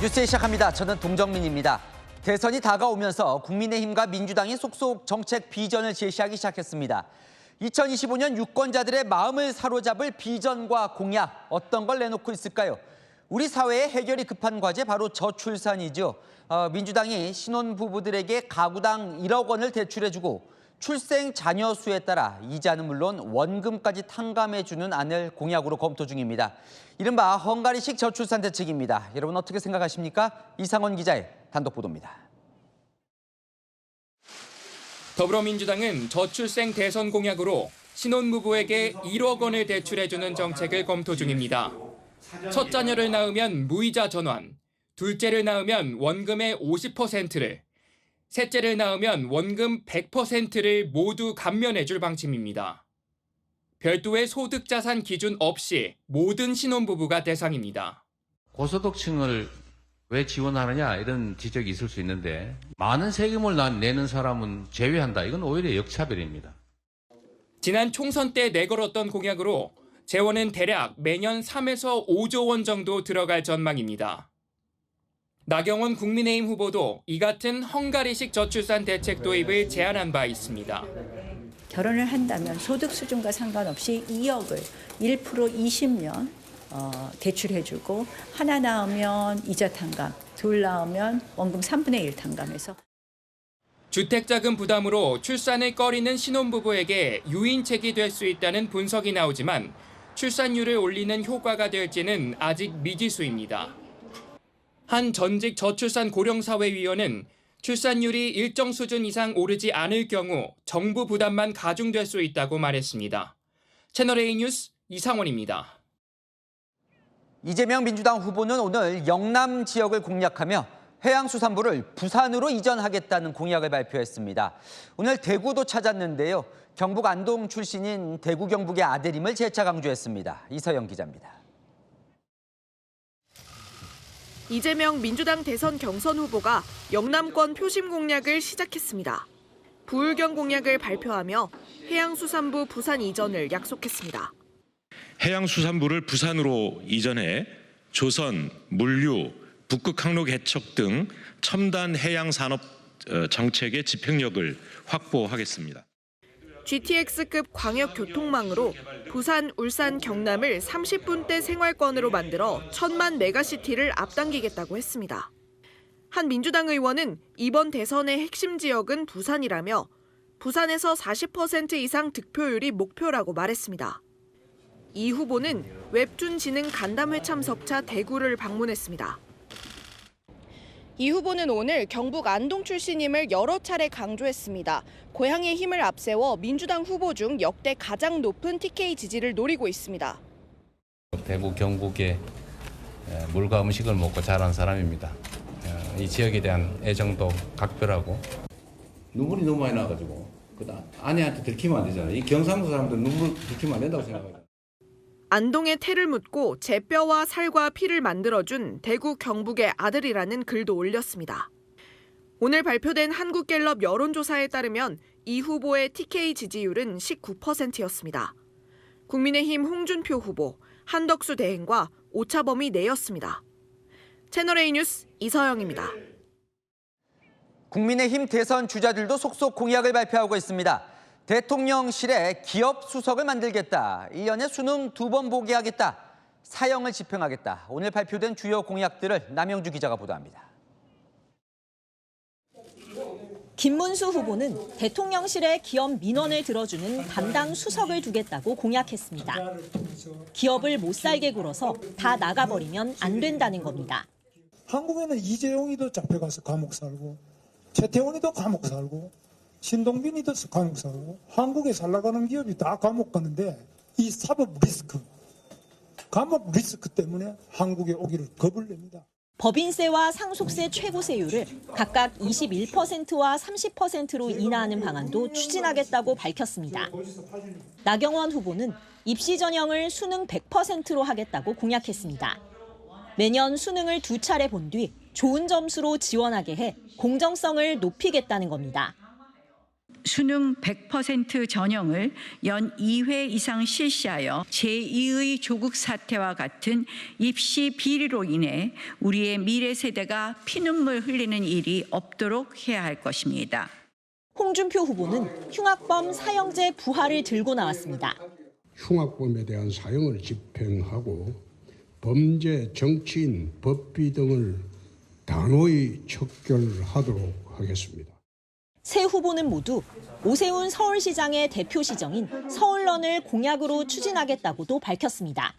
뉴스에 시작합니다. 저는 동정민입니다. 대선이 다가오면서 국민의힘과 민주당이 속속 정책 비전을 제시하기 시작했습니다. 2025년 유권자들의 마음을 사로잡을 비전과 공약, 어떤 걸 내놓고 있을까요? 우리 사회의 해결이 급한 과제 바로 저출산이죠. 민주당이 신혼부부들에게 가구당 1억 원을 대출해주고 출생 자녀 수에 따라 이자는 물론 원금까지 탕감해주는 안을 공약으로 검토 중입니다. 이른바 헝가리식 저출산 대책입니다. 여러분 어떻게 생각하십니까? 이상원 기자의 단독 보도입니다. 더불어민주당은 저출생 대선 공약으로 신혼부부에게 1억 원을 대출해주는 정책을 검토 중입니다. 첫 자녀를 낳으면 무이자 전환, 둘째를 낳으면 원금의 50%를, 셋째를 낳으면 원금 100%를 모두 감면해줄 방침입니다. 별도의 소득자산 기준 없이 모든 신혼부부가 대상입니다. 고소득층을 왜 지원하느냐 이런 지적이 있을 수 있는데 많은 세금을 내는 사람은 제외한다. 이건 오히려 역차별입니다. 지난 총선 때 내걸었던 공약으로 재원은 대략 매년 3에서 5조 원 정도 들어갈 전망입니다. 나경원 국민의힘 후보도 이 같은 헝가리식 저출산 대책 도입을 제안한 바 있습니다. 결혼을 한다면 소득 수준과 상관없이 2억을 1% 20년 대출해주고 하나 낳으면 이자 탕감, 둘 낳으면 원금 3분의 1 탕감해서. 주택자금 부담으로 출산을 꺼리는 신혼부부에게 유인책이 될 수 있다는 분석이 나오지만 출산율을 올리는 효과가 될지는 아직 미지수입니다. 한 전직 저출산 고령사회위원은 출산율이 일정 수준 이상 오르지 않을 경우 정부 부담만 가중될 수 있다고 말했습니다. 채널A 뉴스 이상원입니다. 이재명 민주당 후보는 오늘 영남 지역을 공략하며 해양수산부를 부산으로 이전하겠다는 공약을 발표했습니다. 오늘 대구도 찾았는데요. 경북 안동 출신인 대구 경북의 아들임을 재차 강조했습니다. 이서영 기자입니다. 이재명 민주당 대선 경선 후보가 영남권 표심 공약을 시작했습니다. 부울경 공약을 발표하며 해양수산부 부산 이전을 약속했습니다. 해양수산부를 부산으로 이전해 조선, 물류, 북극 항로 개척 등 첨단 해양산업 정책의 집행력을 확보하겠습니다. GTX급 광역교통망으로 부산, 울산, 경남을 30분대 생활권으로 만들어 1000만 메가시티를 앞당기겠다고 했습니다. 한 민주당 의원은 이번 대선의 핵심 지역은 부산이라며 부산에서 40% 이상 득표율이 목표라고 말했습니다. 이 후보는 웹툰 지능 간담회 참석차 대구를 방문했습니다. 이 후보는 오늘 경북 안동 출신임을 여러 차례 강조했습니다. 고향의 힘을 앞세워 민주당 후보 중 역대 가장 높은 TK 지지를 노리고 있습니다. 대구 경북의 물과 음식을 먹고 자란 사람입니다. 이 지역에 대한 애정도 각별하고 눈물이 너무 많이 나가지고 아내한테 들키면 안 되잖아요. 이 경상도 사람들 눈물 들키면 안 된다고 생각해요. 안동에 태를 묻고 제 뼈와 살과 피를 만들어준 대구 경북의 아들이라는 글도 올렸습니다. 오늘 발표된 한국갤럽 여론조사에 따르면 이 후보의 TK 지지율은 19%였습니다. 국민의힘 홍준표 후보, 한덕수 대행과 오차범위 내였습니다. 채널A 뉴스 이서영입니다. 국민의힘 대선 주자들도 속속 공약을 발표하고 있습니다. 대통령실에 기업 수석을 만들겠다. 1년에 수능 2번 보게 하겠다. 사형을 집행하겠다. 오늘 발표된 주요 공약들을 남영주 기자가 보도합니다. 김문수 후보는 대통령실에 기업 민원을 들어주는 담당 수석을 두겠다고 공약했습니다. 기업을 못 살게 굴어서 다 나가버리면 안 된다는 겁니다. 한국에는 이재용이도 잡혀가서 감옥 살고 최태원이도 감옥 살고 신동빈이도 감옥 살고 한국에 살아가는 기업이 다 감옥 가는데 이 사법 리스크, 감옥 리스크 때문에 한국에 오기를 겁을 냅니다. 법인세와 상속세 최고세율을 각각 21%와 30%로 인하하는 방안도 추진하겠다고 밝혔습니다. 나경원 후보는 입시 전형을 수능 100%로 하겠다고 공약했습니다. 매년 수능을 2차례 본 뒤 좋은 점수로 지원하게 해 공정성을 높이겠다는 겁니다. 수능 100% 전형을 연 2회 이상 실시하여 제2의 조국 사태와 같은 입시 비리로 인해 우리의 미래 세대가 피눈물 흘리는 일이 없도록 해야 할 것입니다. 홍준표 후보는 흉악범 사형제 부활을 들고 나왔습니다. 흉악범에 대한 사형을 집행하고 범죄, 정치인, 법비 등을 단호히 척결하도록 하겠습니다. 세 후보는 모두 오세훈 서울시장의 대표 시정인 서울런을 공약으로 추진하겠다고도 밝혔습니다.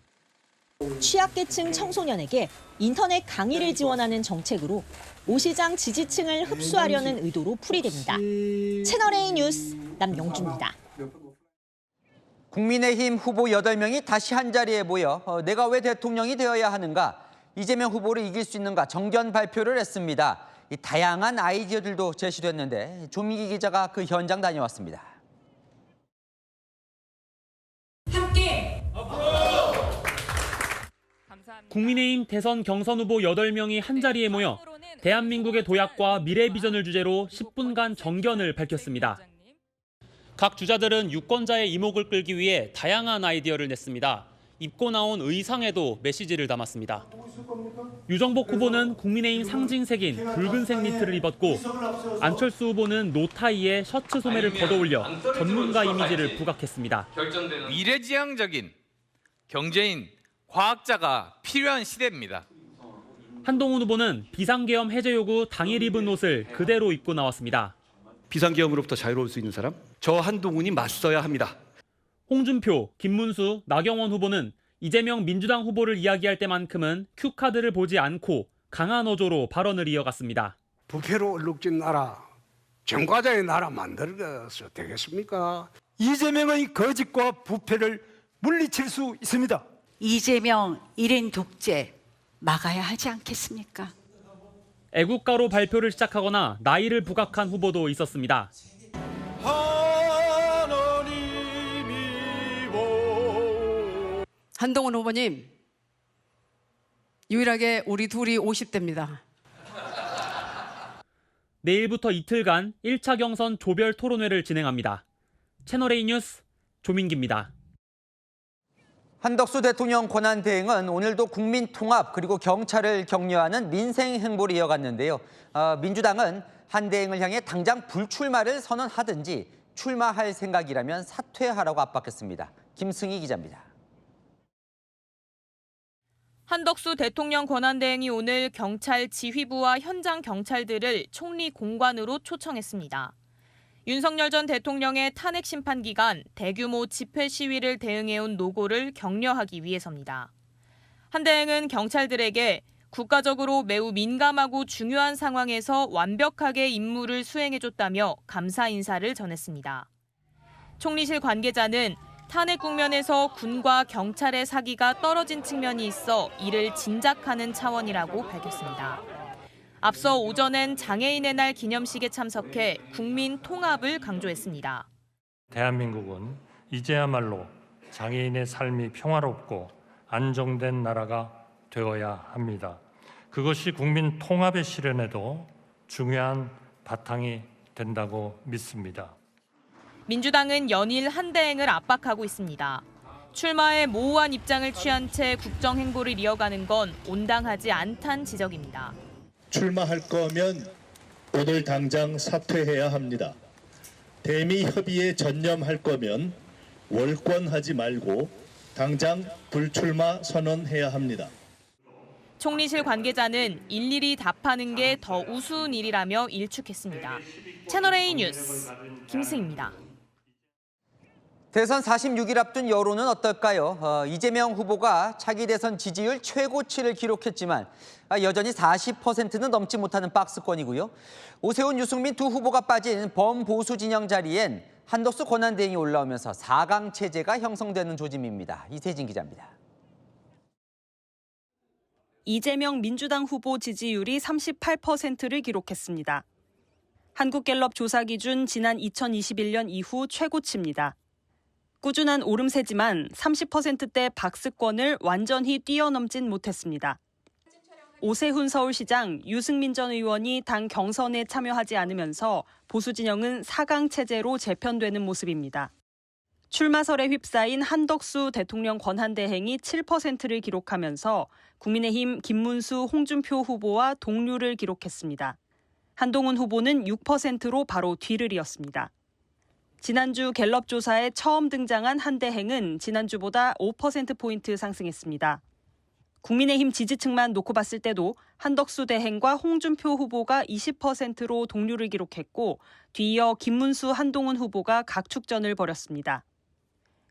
취약계층 청소년에게 인터넷 강의를 지원하는 정책으로 오 시장 지지층을 흡수하려는 의도로 풀이됩니다. 채널A 뉴스 남영주입니다. 국민의힘 후보 8명이 다시 한자리에 모여 내가 왜 대통령이 되어야 하는가, 이재명 후보를 이길 수 있는가 정견 발표를 했습니다. 이 다양한 아이디어들도 제시됐는데 조민기 기자가 그 현장 다녀왔습니다. 국민의힘 대선 경선 후보 8명이 한자리에 모여 대한민국의 도약과 미래 비전을 주제로 10분간 정견을 밝혔습니다. 각 주자들은 유권자의 이목을 끌기 위해 다양한 아이디어를 냈습니다. 입고 나온 의상에도 메시지를 담았습니다. 유정복 후보는 국민의힘 상징색인 붉은색 니트를 입었고, 안철수 후보는 노타이에 셔츠 소매를 걷어올려 전문가 이미지를 부각했습니다. 미래지향적인 경제인, 과학자가 필요한 시대입니다. 한동훈 후보는 비상계엄 해제 요구 당일 입은 옷을 그대로 입고 나왔습니다. 비상계엄으로부터 자유로울 수 있는 사람? 저 한동훈이 맞서야 합니다. 홍준표, 김문수, 나경원 후보는 이재명 민주당 후보를 이야기할 때만큼은 큐카드를 보지 않고 강한 어조로 발언을 이어갔습니다. 부패로 얼룩진 나라, 정과자의 나라 만들어서 되겠습니까? 이재명의 거짓과 부패를 물리칠 수 있습니다. 이재명 1인 독재 막아야 하지 않겠습니까? 애국가로 발표를 시작하거나 나이를 부각한 후보도 있었습니다. 한동훈 후보님, 유일하게 우리 둘이 50대입니다. 내일부터 이틀간 1차 경선 조별 토론회를 진행합니다. 채널A 뉴스 조민기입니다. 한덕수 대통령 권한 대행은 오늘도 국민 통합 그리고 경찰을 격려하는 민생 행보를 이어갔는데요. 민주당은 한 대행을 향해 당장 불출마를 선언하든지 출마할 생각이라면 사퇴하라고 압박했습니다. 김승희 기자입니다. 한덕수 대통령 권한대행이 오늘 경찰 지휘부와 현장 경찰들을 총리 공관으로 초청했습니다. 윤석열 전 대통령의 탄핵 심판 기간 대규모 집회 시위를 대응해온 노고를 격려하기 위해서입니다. 한 대행은 경찰들에게 국가적으로 매우 민감하고 중요한 상황에서 완벽하게 임무를 수행해줬다며 감사 인사를 전했습니다. 총리실 관계자는 탄핵 국면에서 군과 경찰의 사기가 떨어진 측면이 있어 이를 진작하는 차원이라고 밝혔습니다. 앞서 오전엔 장애인의 날 기념식에 참석해 국민 통합을 강조했습니다. 대한민국은 이제야말로 장애인의 삶이 평화롭고 안정된 나라가 되어야 합니다. 그것이 국민 통합의 실현에도 중요한 바탕이 된다고 믿습니다. 민주당은 연일 한 대행을 압박하고 있습니다. 출마에 모호한 입장을 취한 채 국정행보를 이어가는 건 온당하지 않다는 지적입니다. 출마할 거면 오늘 당장 사퇴해야 합니다. 대미 협의에 전념할 거면 월권하지 말고 당장 불출마 선언해야 합니다. 총리실 관계자는 일일이 답하는 게 더 우스운 일이라며 일축했습니다. 채널A 뉴스 김승희입니다. 대선 46일 앞둔 여론은 어떨까요? 이재명 후보가 차기 대선 지지율 최고치를 기록했지만 여전히 40%는 넘지 못하는 박스권이고요. 오세훈, 유승민 두 후보가 빠진 범보수 진영 자리엔 한덕수 권한대행이 올라오면서 4강 체제가 형성되는 조짐입니다. 이세진 기자입니다. 이재명 민주당 후보 지지율이 38%를 기록했습니다. 한국갤럽 조사 기준 지난 2021년 이후 최고치입니다. 꾸준한 오름세지만 30%대 박스권을 완전히 뛰어넘진 못했습니다. 오세훈 서울시장, 유승민 전 의원이 당 경선에 참여하지 않으면서 보수 진영은 4강 체제로 재편되는 모습입니다. 출마설에 휩싸인 한덕수 대통령 권한대행이 7%를 기록하면서 국민의힘 김문수, 홍준표 후보와 동률을 기록했습니다. 한동훈 후보는 6%로 바로 뒤를 이었습니다. 지난주 갤럽 조사에 처음 등장한 한대행은 지난주보다 5%포인트 상승했습니다. 국민의힘 지지층만 놓고 봤을 때도 한덕수 대행과 홍준표 후보가 20%로 동률을 기록했고 뒤이어 김문수, 한동훈 후보가 각축전을 벌였습니다.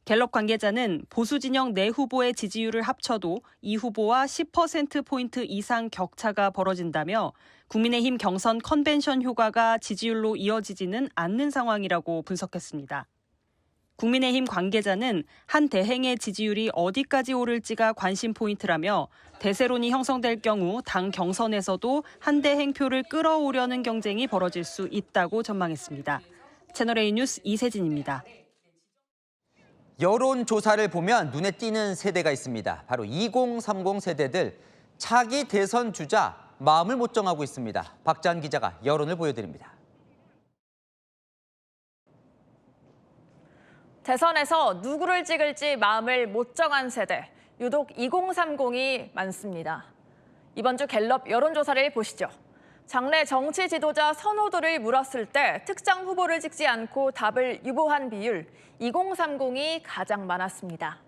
갤럽 관계자는 보수 진영 내 후보의 지지율을 합쳐도 이 후보와 10%포인트 이상 격차가 벌어진다며 국민의힘 경선 컨벤션 효과가 지지율로 이어지지는 않는 상황이라고 분석했습니다. 국민의힘 관계자는 한 대행의 지지율이 어디까지 오를지가 관심 포인트라며 대세론이 형성될 경우 당 경선에서도 한 대행 표를 끌어오려는 경쟁이 벌어질 수 있다고 전망했습니다. 채널A 뉴스 이세진입니다. 여론조사를 보면 눈에 띄는 세대가 있습니다. 바로 2030 세대들, 차기 대선 주자 마음을 못 정하고 있습니다. 박자한 기자가 여론을 보여드립니다. 대선에서 누구를 찍을지 마음을 못 정한 세대, 유독 2030이 많습니다. 이번 주 갤럽 여론조사를 보시죠. 장래 정치 지도자 선호도를 물었을 때 특정 후보를 찍지 않고 답을 유보한 비율, 2030이 가장 많았습니다.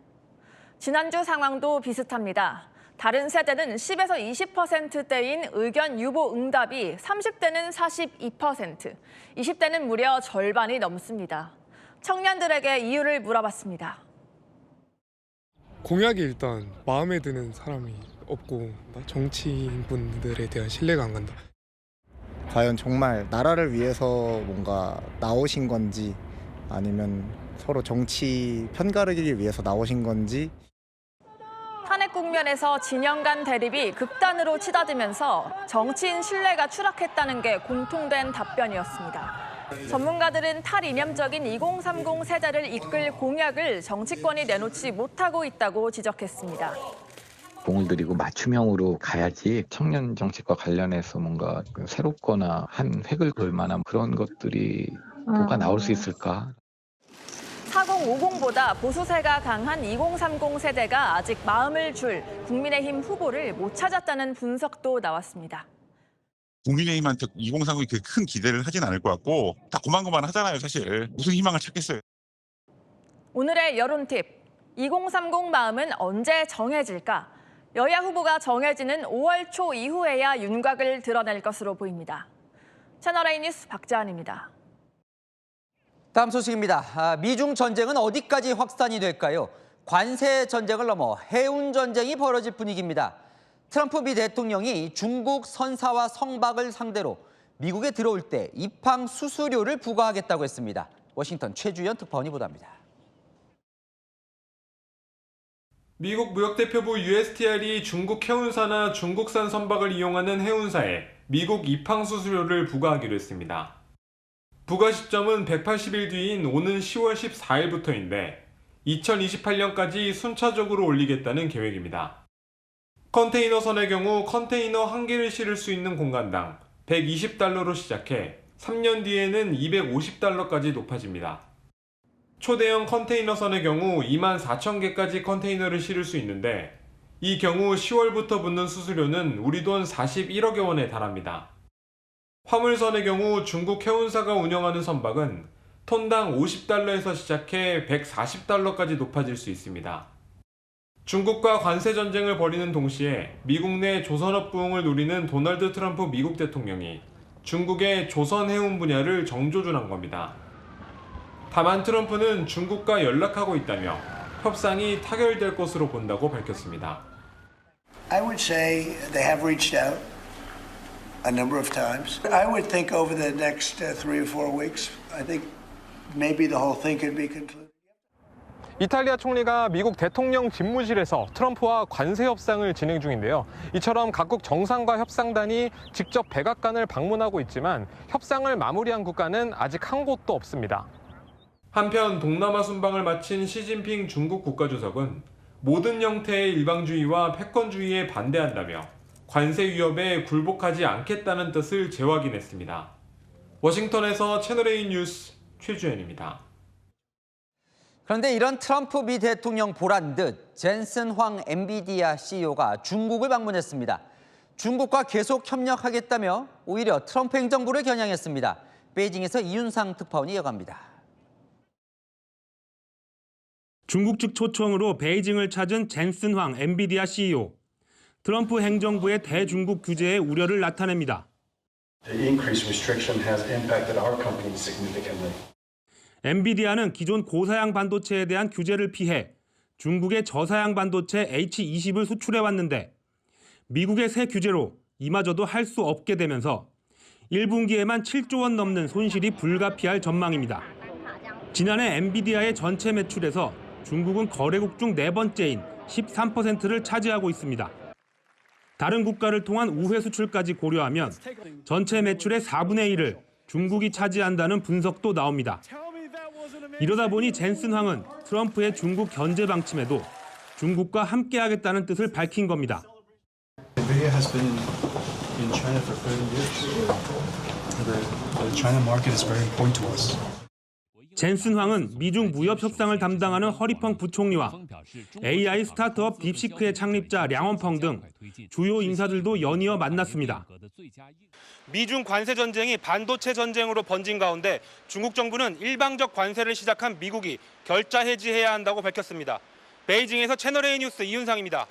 지난주 상황도 비슷합니다. 다른 세대는 10에서 20%대인 의견 유보 응답이 30대는 42%, 20대는 무려 절반이 넘습니다. 청년들에게 이유를 물어봤습니다. 공약이 일단 마음에 드는 사람이 없고 정치인분들에 대한 신뢰가 안 간다. 과연 정말 나라를 위해서 뭔가 나오신 건지 아니면 서로 정치 편가르기를 위해서 나오신 건지. 탄핵 국면에서 진영 간 대립이 극단으로 치닫으면서 정치인 신뢰가 추락했다는 게 공통된 답변이었습니다. 전문가들은 탈이념적인 2030 세대를 이끌 공약을 정치권이 내놓지 못하고 있다고 지적했습니다. 공을 들이고 맞춤형으로 가야지 청년 정책과 관련해서 뭔가 새롭거나 한 획을 그을 만한 그런 것들이 뭐가 나올 수 있을까? 4050보다 보수세가 강한 2030 세대가 아직 마음을 줄 국민의힘 후보를 못 찾았다는 분석도 나왔습니다. 국민의힘한테 2030이 그렇게 큰 기대를 하진 않을 것 같고 다 고만고만 하잖아요, 사실. 무슨 희망을 찾겠어요. 오늘의 여론 팁, 2030 마음은 언제 정해질까? 여야 후보가 정해지는 5월 초 이후에야 윤곽을 드러낼 것으로 보입니다. 채널A 뉴스 박자한입니다. 다음 소식입니다. 미중 전쟁은 어디까지 확산이 될까요? 관세 전쟁을 넘어 해운 전쟁이 벌어질 분위기입니다. 트럼프 미 대통령이 중국 선사와 성박을 상대로 미국에 들어올 때 입항 수수료를 부과하겠다고 했습니다. 워싱턴 최주연 특파원이 보도합니다. 미국 무역대표부 USTR이 중국 해운사나 중국산 선박을 이용하는 해운사에 미국 입항 수수료를 부과하기로 했습니다. 부과 시점은 180일 뒤인 오는 10월 14일부터인데 2028년까지 순차적으로 올리겠다는 계획입니다. 컨테이너선의 경우 컨테이너 한 개를 실을 수 있는 공간당 $120로 시작해 3년 뒤에는 $250까지 높아집니다. 초대형 컨테이너선의 경우 24,000개까지 컨테이너를 실을 수 있는데 이 경우 10월부터 붙는 수수료는 우리 돈 41억여 원에 달합니다. 화물선의 경우 중국 해운사가 운영하는 선박은 톤당 $50에서 시작해 $140까지 높아질 수 있습니다. 중국과 관세 전쟁을 벌이는 동시에 미국 내 조선업 부흥을 누리는 도널드 트럼프 미국 대통령이 중국의 조선 해운 분야를 정조준한 겁니다. 다만 트럼프는 중국과 연락하고 있다며 협상이 타결될 것으로 본다고 밝혔습니다. I would say they have reached out a number of times. I would think over the next 3 or 4 weeks, I think maybe the whole thing could be concluded. 이탈리아 총리가 미국 대통령 집무실에서 트럼프와 관세 협상을 진행 중인데요. 이처럼 각국 정상과 협상단이 직접 백악관을 방문하고 있지만 협상을 마무리한 국가는 아직 한 곳도 없습니다. 한편 동남아 순방을 마친 시진핑 중국 국가주석은 모든 형태의 일방주의와 패권주의에 반대한다며 관세 위협에 굴복하지 않겠다는 뜻을 재확인했습니다. 워싱턴에서 채널A 뉴스 최주현입니다. 그런데 이런 트럼프 미 대통령 보란 듯 젠슨 황 엔비디아 CEO가 중국을 방문했습니다. 중국과 계속 협력하겠다며 오히려 트럼프 행정부를 겨냥했습니다. 베이징에서 이윤상 특파원이 이어갑니다. 중국 측 초청으로 베이징을 찾은 젠슨 황 엔비디아 CEO. 트럼프 행정부의 대중국 규제에 우려를 나타냅니다. 엔비디아는 기존 고사양 반도체에 대한 규제를 피해 중국의 저사양 반도체 H20을 수출해왔는데 미국의 새 규제로 이마저도 할 수 없게 되면서 1분기에만 7조 원 넘는 손실이 불가피할 전망입니다. 지난해 엔비디아의 전체 매출에서 중국은 거래국 중 4번째인 13%를 차지하고 있습니다. 다른 국가를 통한 우회 수출까지 고려하면 전체 매출의 4분의 1을 중국이 차지한다는 분석도 나옵니다. 이러다 보니 젠슨 황은 트럼프의 중국 견제 방침에도 중국과 함께하겠다는 뜻을 밝힌 겁니다. NVIDIA has been in China for 30 years. The China market is very important to us. 젠슨 황은 미중 무역 협상을 담당하는 허리펑 부총리와 AI 스타트업 딥시크의 창립자 량원펑 등 주요 인사들도 연이어 만났습니다. 미중 관세 전쟁이 반도체 전쟁으로 번진 가운데 중국 정부는 일방적 관세를 시작한 미국이 결자 해지해야 한다고 밝혔습니다. 베이징에서 채널A 뉴스 이윤상입니다.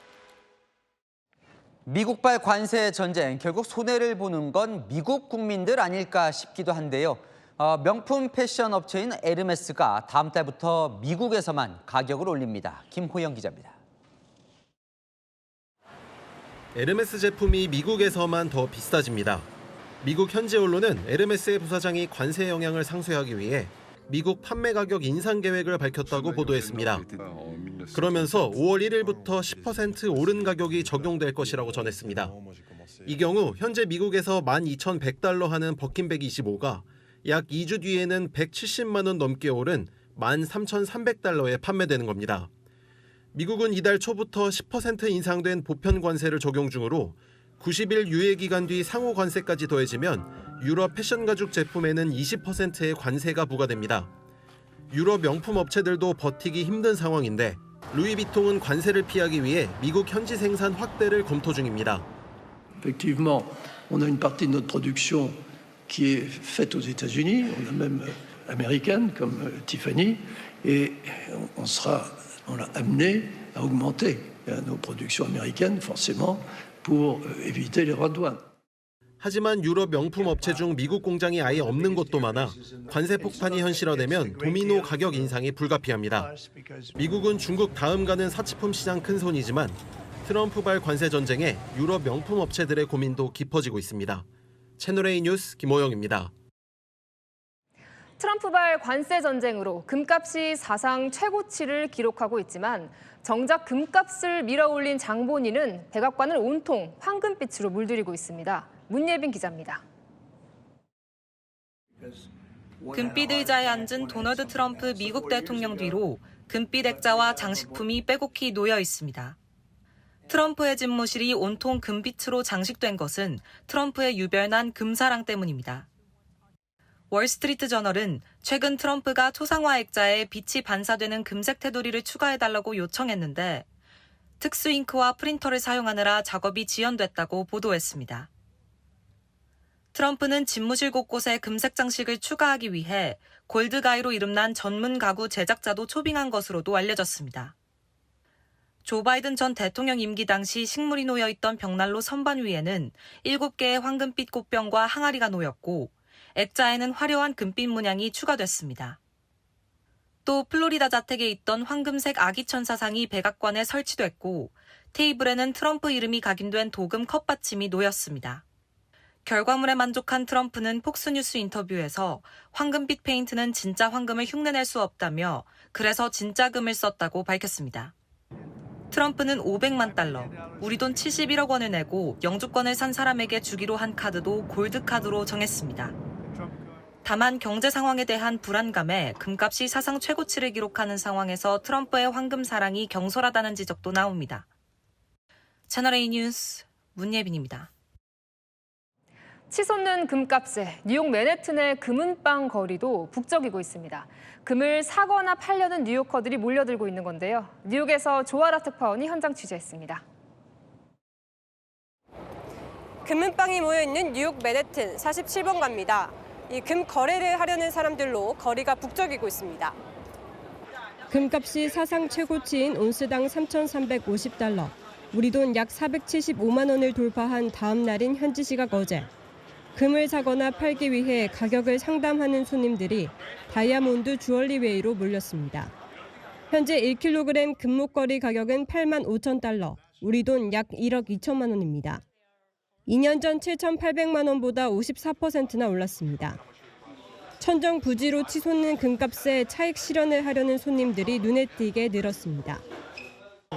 미국발 관세 전쟁, 결국 손해를 보는 건 미국 국민들 아닐까 싶기도 한데요. 명품 패션 업체인 에르메스가 다음 달부터 미국에서만 가격을 올립니다. 김호영 기자입니다. 에르메스 제품이 미국에서만 더 비싸집니다. 미국 현지 언론은 에르메스의 부사장이 관세 영향을 상쇄하기 위해 미국 판매 가격 인상 계획을 밝혔다고 보도했습니다. 그러면서 5월 1일부터 10% 오른 가격이 적용될 것이라고 전했습니다. 이 경우 현재 미국에서 12,100달러 하는 버킨백 25가 약 2주 뒤에는 170만 원 넘게 오른 13,300달러에 판매되는 겁니다. 미국은 이달 초부터 10% 인상된 보편 관세를 적용 중으로 90일 유예 기간 뒤 상호 관세까지 더해지면 유럽 패션 가죽 제품에는 20%의 관세가 부과됩니다. 유럽 명품 업체들도 버티기 힘든 상황인데 루이비통은 관세를 피하기 위해 미국 현지 생산 확대를 검토 중입니다. Effectivement, on a une partie de notre production qui est faite aux États-Unis, on a même américaine comme Tiffany, et on a amené à augmenter nos productions américaines forcément pour éviter les droits de douane. 하지만 유럽 명품 업체 중 미국 공장이 아예 없는 곳도 많아 관세 폭탄이 현실화되면 도미노 가격 인상이 불가피합니다. 미국은 중국 다음 가는 사치품 시장 큰손이지만 트럼프발 관세 전쟁에 유럽 명품 업체들의 고민도 깊어지고 있습니다. 채널A 뉴스 김호영입니다. 트럼프발 관세 전쟁으로 금값이 사상 최고치를 기록하고 있지만 정작 금값을 밀어올린 장본인은 백악관을 온통 황금빛으로 물들이고 있습니다. 문예빈 기자입니다. 금빛 의자에 앉은 도널드 트럼프 미국 대통령 뒤로 금빛 액자와 장식품이 빼곡히 놓여 있습니다. 트럼프의 집무실이 온통 금빛으로 장식된 것은 트럼프의 유별난 금사랑 때문입니다. 월스트리트 저널은 최근 트럼프가 초상화 액자에 빛이 반사되는 금색 테두리를 추가해달라고 요청했는데 특수 잉크와 프린터를 사용하느라 작업이 지연됐다고 보도했습니다. 트럼프는 집무실 곳곳에 금색 장식을 추가하기 위해 골드가이로 이름난 전문 가구 제작자도 초빙한 것으로도 알려졌습니다. 조 바이든 전 대통령 임기 당시 식물이 놓여있던 벽난로 선반 위에는 7개의 황금빛 꽃병과 항아리가 놓였고 액자에는 화려한 금빛 문양이 추가됐습니다. 또 플로리다 자택에 있던 황금색 아기 천사상이 백악관에 설치됐고 테이블에는 트럼프 이름이 각인된 도금 컵받침이 놓였습니다. 결과물에 만족한 트럼프는 폭스뉴스 인터뷰에서 황금빛 페인트는 진짜 황금을 흉내낼 수 없다며 그래서 진짜 금을 썼다고 밝혔습니다. 트럼프는 500만 달러, 우리 돈 71억 원을 내고 영주권을 산 사람에게 주기로 한 카드도 골드카드로 정했습니다. 다만 경제 상황에 대한 불안감에 금값이 사상 최고치를 기록하는 상황에서 트럼프의 황금 사랑이 경솔하다는 지적도 나옵니다. 채널A 뉴스 문예빈입니다. 치솟는 금값에 뉴욕 맨해튼의 금은방 거리도 북적이고 있습니다. 금을 사거나 팔려는 뉴요커들이 몰려들고 있는 건데요. 뉴욕에서 조아라 특파원이 현장 취재했습니다. 금은방이 모여있는 뉴욕 맨해튼 47번가입니다. 이 금 거래를 하려는 사람들로 거리가 북적이고 있습니다. 금값이 사상 최고치인 온스당 3,350달러, 우리 돈 약 475만 원을 돌파한 다음 날인 현지 시각 어제. 금을 사거나 팔기 위해 가격을 상담하는 손님들이 다이아몬드 주얼리웨이로 몰렸습니다. 현재 1kg 금 목걸이 가격은 8만 5천 달러, 우리 돈 약 1억 2천만 원입니다. 2년 전 7,800만 원보다 54%나 올랐습니다. 천정 부지로 치솟는 금값에 차익 실현을 하려는 손님들이 눈에 띄게 늘었습니다.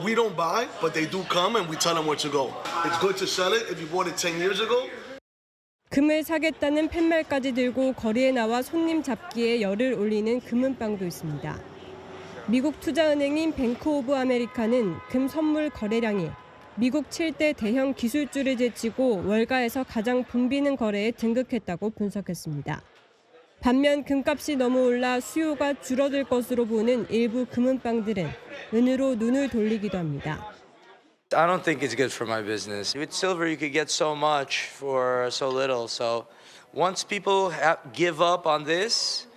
We don't buy, but they do come and we tell them where to go. It's good to sell it if you bought it 10 years ago. 금을 사겠다는 팻말까지 들고 거리에 나와 손님 잡기에 열을 올리는 금은방도 있습니다. 미국 투자은행인 뱅크 오브 아메리카는 금 선물 거래량이 미국 7대 대형 기술주를 제치고 월가에서 가장 붐비는 거래에 등극했다고 분석했습니다. 반면 금값이 너무 올라 수요가 줄어들 것으로 보는 일부 금은방들은 은으로 눈을 돌리기도 합니다. I don't think it's good for my business. With silver, you could get so much for so little. So once people give up on this,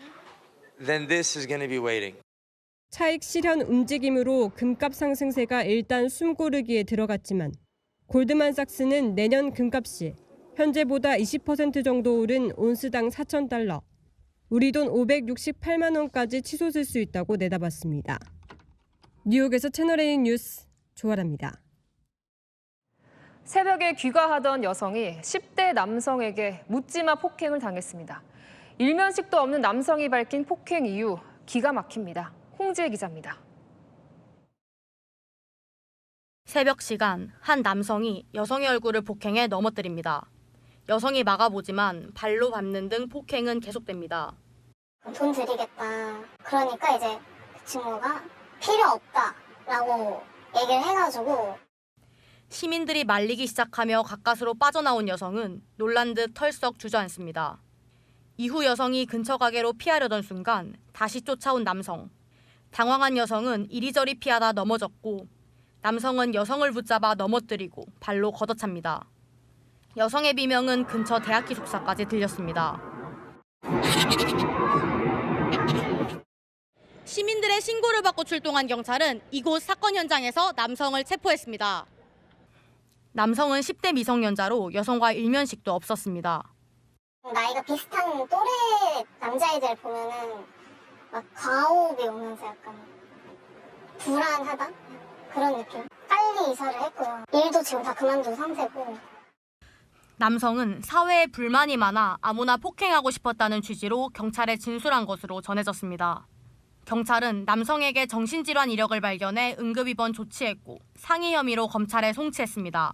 then this is going to be waiting. 차익 실현 움직임으로 금값 상승세가 일단 숨고르기에 들어갔지만 골드만삭스는 내년 금값이 현재보다 20% 정도 오른 온스당 4,000달러, 우리 돈 568만 원까지 치솟을 수 있다고 내다봤습니다. 뉴욕에서 채널A 뉴스 조아라입니다. 새벽에 귀가하던 여성이 10대 남성에게 묻지마 폭행을 당했습니다. 일면식도 없는 남성이 밝힌 폭행 이유 기가 막힙니다. 홍지혜 기자입니다. 새벽 시간 한 남성이 여성의 얼굴을 폭행해 넘어뜨립니다. 여성이 막아보지만 발로 밟는 등 폭행은 계속됩니다. 돈 드리겠다. 그러니까 이제 그 친구가 필요 없다라고 얘기를 해가지고 시민들이 말리기 시작하며 가까스로 빠져나온 여성은 놀란 듯 털썩 주저앉습니다. 이후 여성이 근처 가게로 피하려던 순간 다시 쫓아온 남성. 당황한 여성은 이리저리 피하다 넘어졌고 남성은 여성을 붙잡아 넘어뜨리고 발로 걷어찹니다. 여성의 비명은 근처 대학 기숙사까지 들렸습니다. 시민들의 신고를 받고 출동한 경찰은 이곳 사건 현장에서 남성을 체포했습니다. 남성은 10대 미성년자로 여성과 일면식도 없었습니다. 나이가 비슷한 또래 남자애들 보면은 막 과호흡이 오면서 약간 불안하다? 그런 느낌. 빨리 이사를 했고요. 일도 지금 다 그만둔 상태고. 남성은 사회에 불만이 많아 아무나 폭행하고 싶었다는 취지로 경찰에 진술한 것으로 전해졌습니다. 경찰은 남성에게 정신질환 이력을 발견해 응급입원 조치했고 상해 혐의로 검찰에 송치했습니다.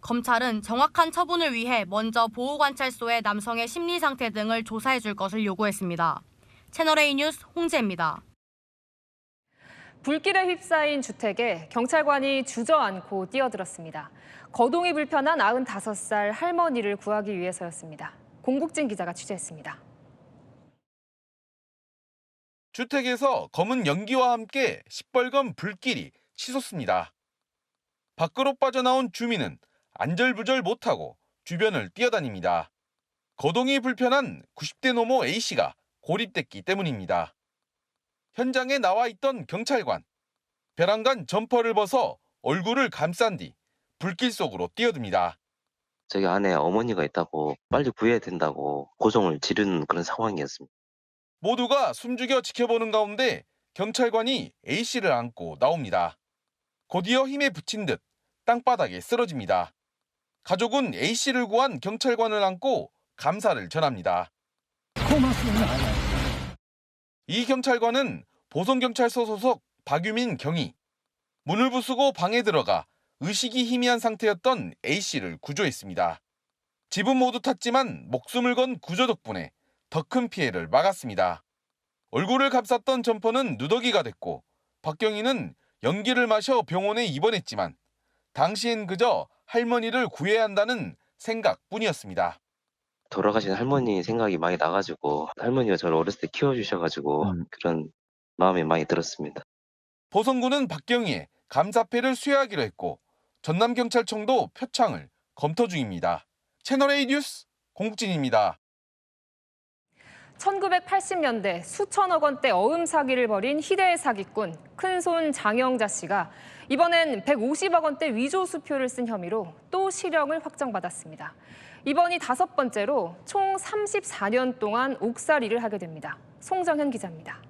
검찰은 정확한 처분을 위해 먼저 보호관찰소에 남성의 심리 상태 등을 조사해 줄 것을 요구했습니다. 채널A 뉴스 홍재입니다. 불길에 휩싸인 주택에 경찰관이 주저앉고 뛰어들었습니다. 거동이 불편한 95살 할머니를 구하기 위해서였습니다. 공국진 기자가 취재했습니다. 주택에서 검은 연기와 함께 시뻘건 불길이 치솟습니다. 밖으로 빠져나온 주민은 안절부절 못하고 주변을 뛰어다닙니다. 거동이 불편한 90대 노모 A씨가 고립됐기 때문입니다. 현장에 나와 있던 경찰관. 베란간 점퍼를 벗어 얼굴을 감싼 뒤 불길 속으로 뛰어듭니다. 저기 안에 어머니가 있다고 빨리 구해야 된다고 고성을 지르는 그런 상황이었습니다. 모두가 숨죽여 지켜보는 가운데 경찰관이 A씨를 안고 나옵니다. 곧이어 힘에 부친 듯 땅바닥에 쓰러집니다. 가족은 A씨를 구한 경찰관을 안고 감사를 전합니다. 고맙습니다. 이 경찰관은 보성경찰서 소속 박유민 경위. 문을 부수고 방에 들어가 의식이 희미한 상태였던 A씨를 구조했습니다. 집은 모두 탔지만 목숨을 건 구조 덕분에 더 큰 피해를 막았습니다. 얼굴을 감쌌던 점퍼는 누더기가 됐고 박경희는 연기를 마셔 병원에 입원했지만 당시엔 그저 할머니를 구해야 한다는 생각뿐이었습니다. 돌아가신 할머니 생각이 많이 나가지고 할머니가 저를 어렸을 때 키워주셔가지고 그런 마음이 많이 들었습니다. 보성군은 박경희의 감사패를 수여하기로 했고 전남경찰청도 표창을 검토 중입니다. 채널A 뉴스 공국진입니다. 1980년대 수천억 원대 어음 사기를 벌인 희대의 사기꾼 큰손 장영자 씨가 이번엔 150억 원대 위조 수표를 쓴 혐의로 또 실형을 확정받았습니다. 이번이 5번째로 총 34년 동안 옥살이를 하게 됩니다. 송정현 기자입니다.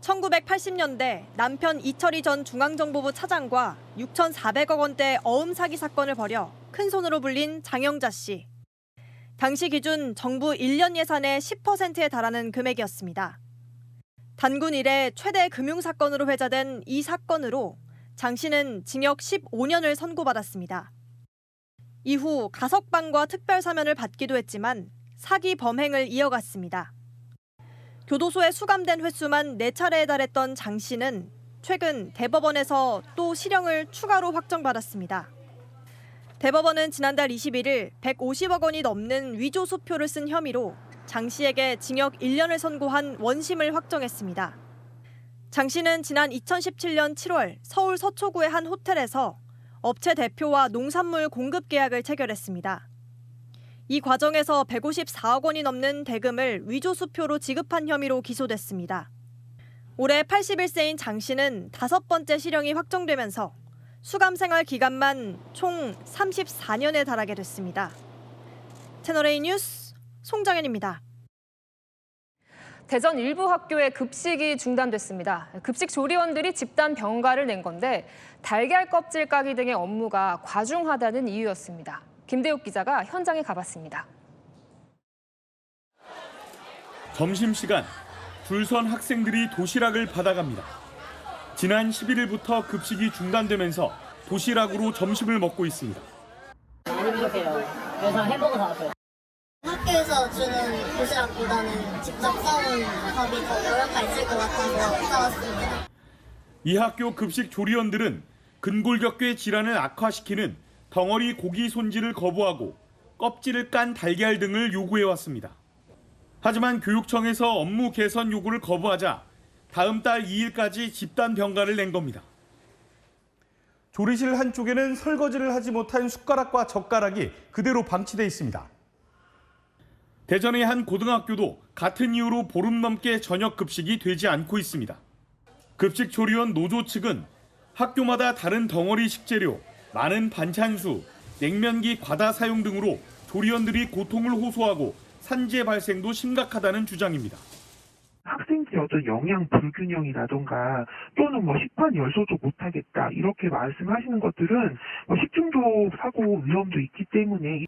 1980년대 남편 이철희 전 중앙정보부 차장과 6,400억 원대 어음 사기 사건을 벌여 큰손으로 불린 장영자 씨. 당시 기준 정부 1년 예산의 10%에 달하는 금액이었습니다. 단군 이래 최대 금융사건으로 회자된 이 사건으로 장 씨는 징역 15년을 선고받았습니다. 이후 가석방과 특별사면을 받기도 했지만 사기 범행을 이어갔습니다. 교도소에 수감된 횟수만 4차례에 달했던 장 씨는 최근 대법원에서 또 실형을 추가로 확정받았습니다. 대법원은 지난달 21일 150억 원이 넘는 위조 수표를 쓴 혐의로 장 씨에게 징역 1년을 선고한 원심을 확정했습니다. 장 씨는 지난 2017년 7월 서울 서초구의 한 호텔에서 업체 대표와 농산물 공급 계약을 체결했습니다. 이 과정에서 154억 원이 넘는 대금을 위조 수표로 지급한 혐의로 기소됐습니다. 올해 81세인 장 씨는 5번째 실형이 확정되면서 수감 생활 기간만 총 34년에 달하게 됐습니다. 채널A 뉴스 송정현입니다. 대전 일부 학교의 급식이 중단됐습니다. 급식 조리원들이 집단 병가를 낸 건데 달걀 껍질 까기 등의 업무가 과중하다는 이유였습니다. 김대욱 기자가 현장에 가봤습니다. 점심시간, 줄 선 학생들이 도시락을 받아갑니다. 지난 11일부터 급식이 중단되면서 도시락으로 점심을 먹고 있습니다. 많이 부족해요. 그래서 햄버거 사왔어요. 학교에서 주는 도시락보다는 직접 싸온 밥이 더 영양가 있을 것 같아서 사왔습니다. 이 학교 급식 조리원들은 근골격계 질환을 악화시키는 덩어리 고기 손질을 거부하고 껍질을 깐 달걀 등을 요구해왔습니다. 하지만 교육청에서 업무 개선 요구를 거부하자 다음 달 2일까지 집단 병가를 낸 겁니다. 조리실 한쪽에는 설거지를 하지 못한 숟가락과 젓가락이 그대로 방치돼 있습니다. 대전의 한 고등학교도 같은 이유로 보름 넘게 저녁 급식이 되지 않고 있습니다. 급식 조리원 노조 측은 학교마다 다른 덩어리 식재료, 많은 반찬수, 냉면기 과다 사용 등으로 조리원들이 고통을 호소하고 산재 발생도 심각하다는 주장입니다. 학생들이 어떤 영양 불균형이라던가 또는 식판 열소도 못하겠다 이렇게 말씀하시는 것들은 식중독 사고 위험도 있기 때문에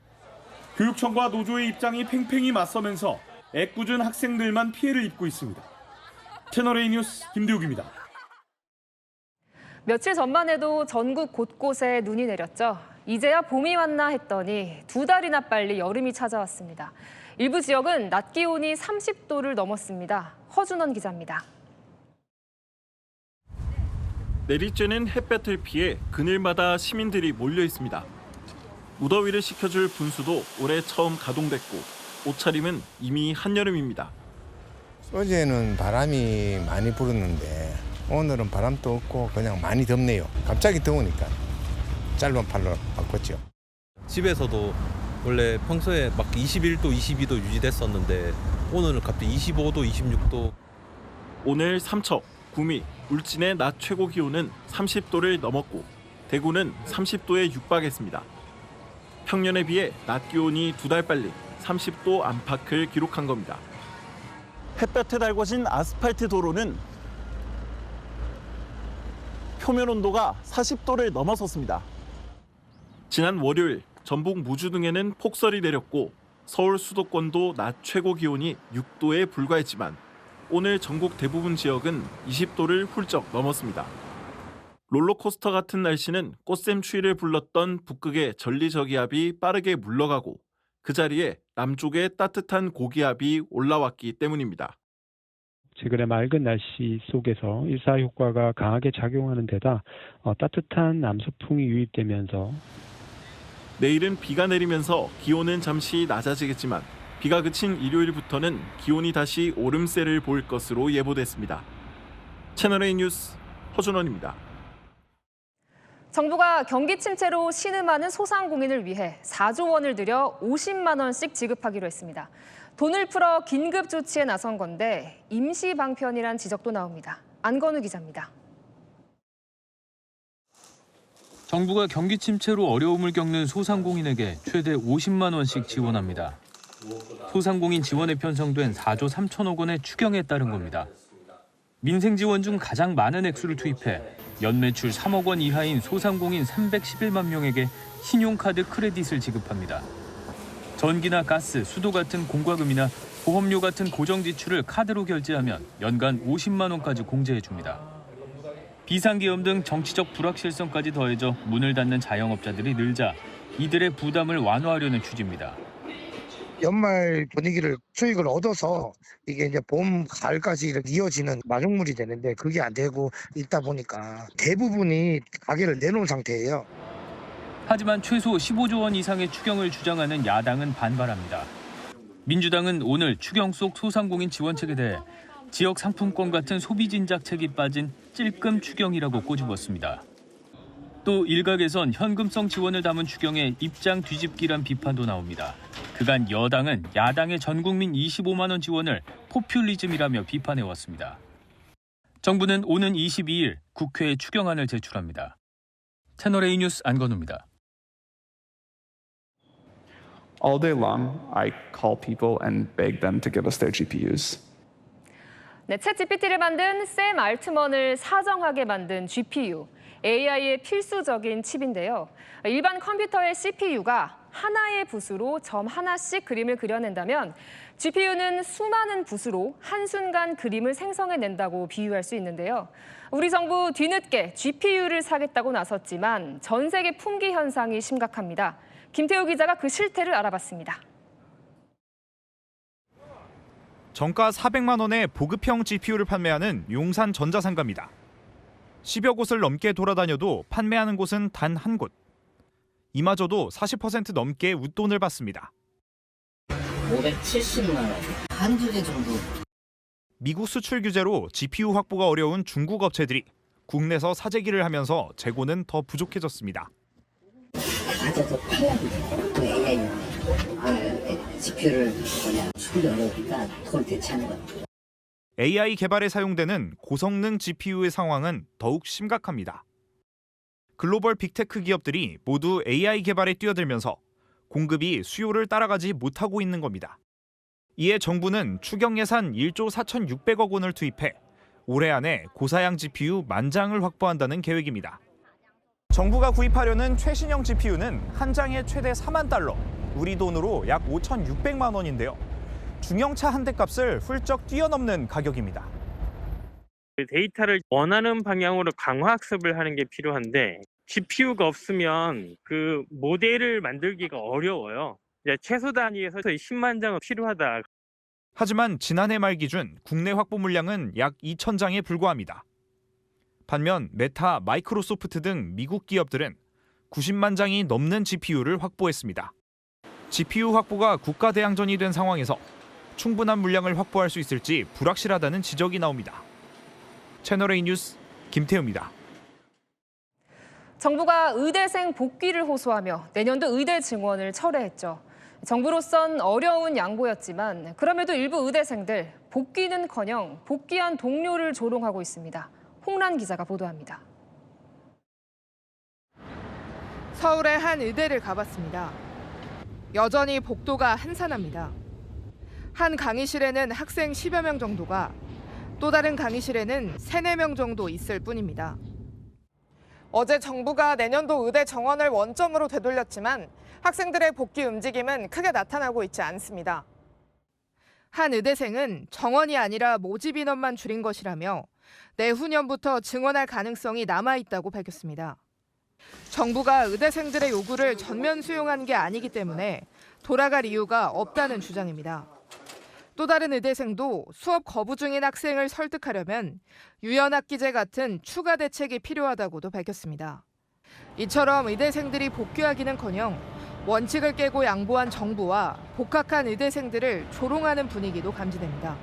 교육청과 노조의 입장이 팽팽히 맞서면서 애꿎은 학생들만 피해를 입고 있습니다. 채널A 뉴스 김대욱입니다. 며칠 전만 해도 전국 곳곳에 눈이 내렸죠. 이제야 봄이 왔나 했더니 2달이나 빨리 여름이 찾아왔습니다. 일부 지역은 낮 기온이 30도를 넘었습니다. 허준원 기자입니다. 내리쬐는 햇볕을 피해 그늘마다 시민들이 몰려 있습니다. 무더위를 식혀줄 분수도 올해 처음 가동됐고 옷차림은 이미 한여름입니다. 어제는 바람이 많이 불었는데 오늘은 바람도 없고 그냥 많이 덥네요. 갑자기 더우니까 짧은 팔로 바꿨죠. 집에서도 원래 평소에 막 21도, 22도 유지됐었는데 오늘은 갑자기 25도, 26도. 오늘 삼척, 구미, 울진의 낮 최고 기온은 30도를 넘었고 대구는 30도에 육박했습니다. 평년에 비해 낮 기온이 2달 빨리 30도 안팎을 기록한 겁니다. 햇볕에 달궈진 아스팔트 도로는 표면 온도가 40도를 넘어섰습니다. 지난 월요일 전북 무주 등에는 폭설이 내렸고 서울 수도권도 낮 최고 기온이 6도에 불과했지만 오늘 전국 대부분 지역은 20도를 훌쩍 넘었습니다. 롤러코스터 같은 날씨는 꽃샘 추위를 불렀던 북극의 전리저기압이 빠르게 물러가고 그 자리에 남쪽의 따뜻한 고기압이 올라왔기 때문입니다. 최근에 맑은 날씨 속에서 일사효과가 강하게 작용하는 데다 따뜻한 남서풍이 유입되면서 내일은 비가 내리면서 기온은 잠시 낮아지겠지만 비가 그친 일요일부터는 기온이 다시 오름세를 보일 것으로 예보됐습니다. 채널A 뉴스 허준원입니다. 정부가 경기 침체로 신음하는 소상공인을 위해 4조 원을 들여 50만 원씩 지급하기로 했습니다. 돈을 풀어 긴급 조치에 나선 건데 임시 방편이란 지적도 나옵니다. 안건우 기자입니다. 정부가 경기 침체로 어려움을 겪는 소상공인에게 최대 50만 원씩 지원합니다. 소상공인 지원에 편성된 4조 3천억 원의 추경에 따른 겁니다. 민생 지원 중 가장 많은 액수를 투입해 연매출 3억 원 이하인 소상공인 311만 명에게 신용카드 크레딧을 지급합니다. 전기나 가스, 수도 같은 공과금이나 보험료 같은 고정 지출을 카드로 결제하면 연간 50만 원까지 공제해 줍니다. 비상계엄 등 정치적 불확실성까지 더해져 문을 닫는 자영업자들이 늘자 이들의 부담을 완화하려는 취지입니다. 연말 분위기를 수익을 얻어서 이게 이제 봄, 가을까지 이어지는 마중물이 되는데 그게 안 되고 있다 보니까 대부분이 가게를 내놓은 상태예요. 하지만 최소 15조 원 이상의 추경을 주장하는 야당은 반발합니다. 민주당은 오늘 추경 속 소상공인 지원책에 대해 지역 상품권 같은 소비 진작책이 빠진 찔끔 추경이라고 꼬집었습니다. 또 일각에선 현금성 지원을 담은 추경에 입장 뒤집기란 비판도 나옵니다. 그간 여당은 야당의 전국민 25만 원 지원을 포퓰리즘이라며 비판해왔습니다. 정부는 오는 22일 국회에 추경안을 제출합니다. 채널A 뉴스 안건우입니다. All day long, I call people and beg them to give us their GPUs. 네, 챗GPT를 만든 샘 알트먼을 사정하게 만든 GPU. AI의 필수적인 칩인데요. 일반 컴퓨터의 CPU가 하나의 붓으로 점 하나씩 그림을 그려낸다면 GPU는 수많은 붓으로 한순간 그림을 생성해낸다고 비유할 수 있는데요. 우리 정부 뒤늦게 GPU를 사겠다고 나섰지만 전 세계 품귀 현상이 심각합니다. 김태우 기자가 그 실태를 알아봤습니다. 정가 400만 원의 보급형 GPU를 판매하는 용산 전자상가입니다. 10여 곳을 넘게 돌아다녀도 판매하는 곳은 단 한 곳. 이마저도 40% 넘게 웃돈을 받습니다. 570만 원. 한두 개 정도. 미국 수출 규제로 GPU 확보가 어려운 중국 업체들이 국내에서 사재기를 하면서 재고는 더 부족해졌습니다. 맞아서 팔라고 또 AI GPU를 수급이 어려우니까 그걸 대체하는 겁니다. AI 개발에 사용되는 고성능 GPU의 상황은 더욱 심각합니다. 글로벌 빅테크 기업들이 모두 AI 개발에 뛰어들면서 공급이 수요를 따라가지 못하고 있는 겁니다. 이에 정부는 추경 예산 1조 4,600억 원을 투입해 올해 안에 고사양 GPU 10,000장을 확보한다는 계획입니다. 정부가 구입하려는 최신형 GPU는 한 장에 최대 4만 달러, 우리 돈으로 약 5,600만 원인데요. 중형차 한 대 값을 훌쩍 뛰어넘는 가격입니다. 데이터를 원하는 방향으로 강화학습을 하는 게 필요한데 GPU가 없으면 그 모델을 만들기가 어려워요. 최소 단위에서 10만 장은 필요하다. 하지만 지난해 말 기준 국내 확보 물량은 약 2,000장에 불과합니다. 반면 메타, 마이크로소프트 등 미국 기업들은 90만 장이 넘는 GPU를 확보했습니다. GPU 확보가 국가 대항전이 된 상황에서 충분한 물량을 확보할 수 있을지 불확실하다는 지적이 나옵니다. 채널A 뉴스 김태우입니다. 정부가 의대생 복귀를 호소하며 내년도 의대 증원을 철회했죠. 정부로선 어려운 양보였지만 그럼에도 일부 의대생들 복귀는커녕 복귀한 동료를 조롱하고 있습니다. 홍란 기자가 보도합니다. 서울의 한 의대를 가봤습니다. 여전히 복도가 한산합니다. 한 강의실에는 학생 10여 명 정도가, 또 다른 강의실에는 3, 4명 정도 있을 뿐입니다. 어제 정부가 내년도 의대 정원을 원점으로 되돌렸지만 학생들의 복귀 움직임은 크게 나타나고 있지 않습니다. 한 의대생은 정원이 아니라 모집 인원만 줄인 것이라며 내후년부터 증원할 가능성이 남아있다고 밝혔습니다. 정부가 의대생들의 요구를 전면 수용한 게 아니기 때문에 돌아갈 이유가 없다는 주장입니다. 또 다른 의대생도 수업 거부 중인 학생을 설득하려면 유연학기제 같은 추가 대책이 필요하다고도 밝혔습니다. 이처럼 의대생들이 복귀하기는커녕 원칙을 깨고 양보한 정부와 복학한 의대생들을 조롱하는 분위기도 감지됩니다.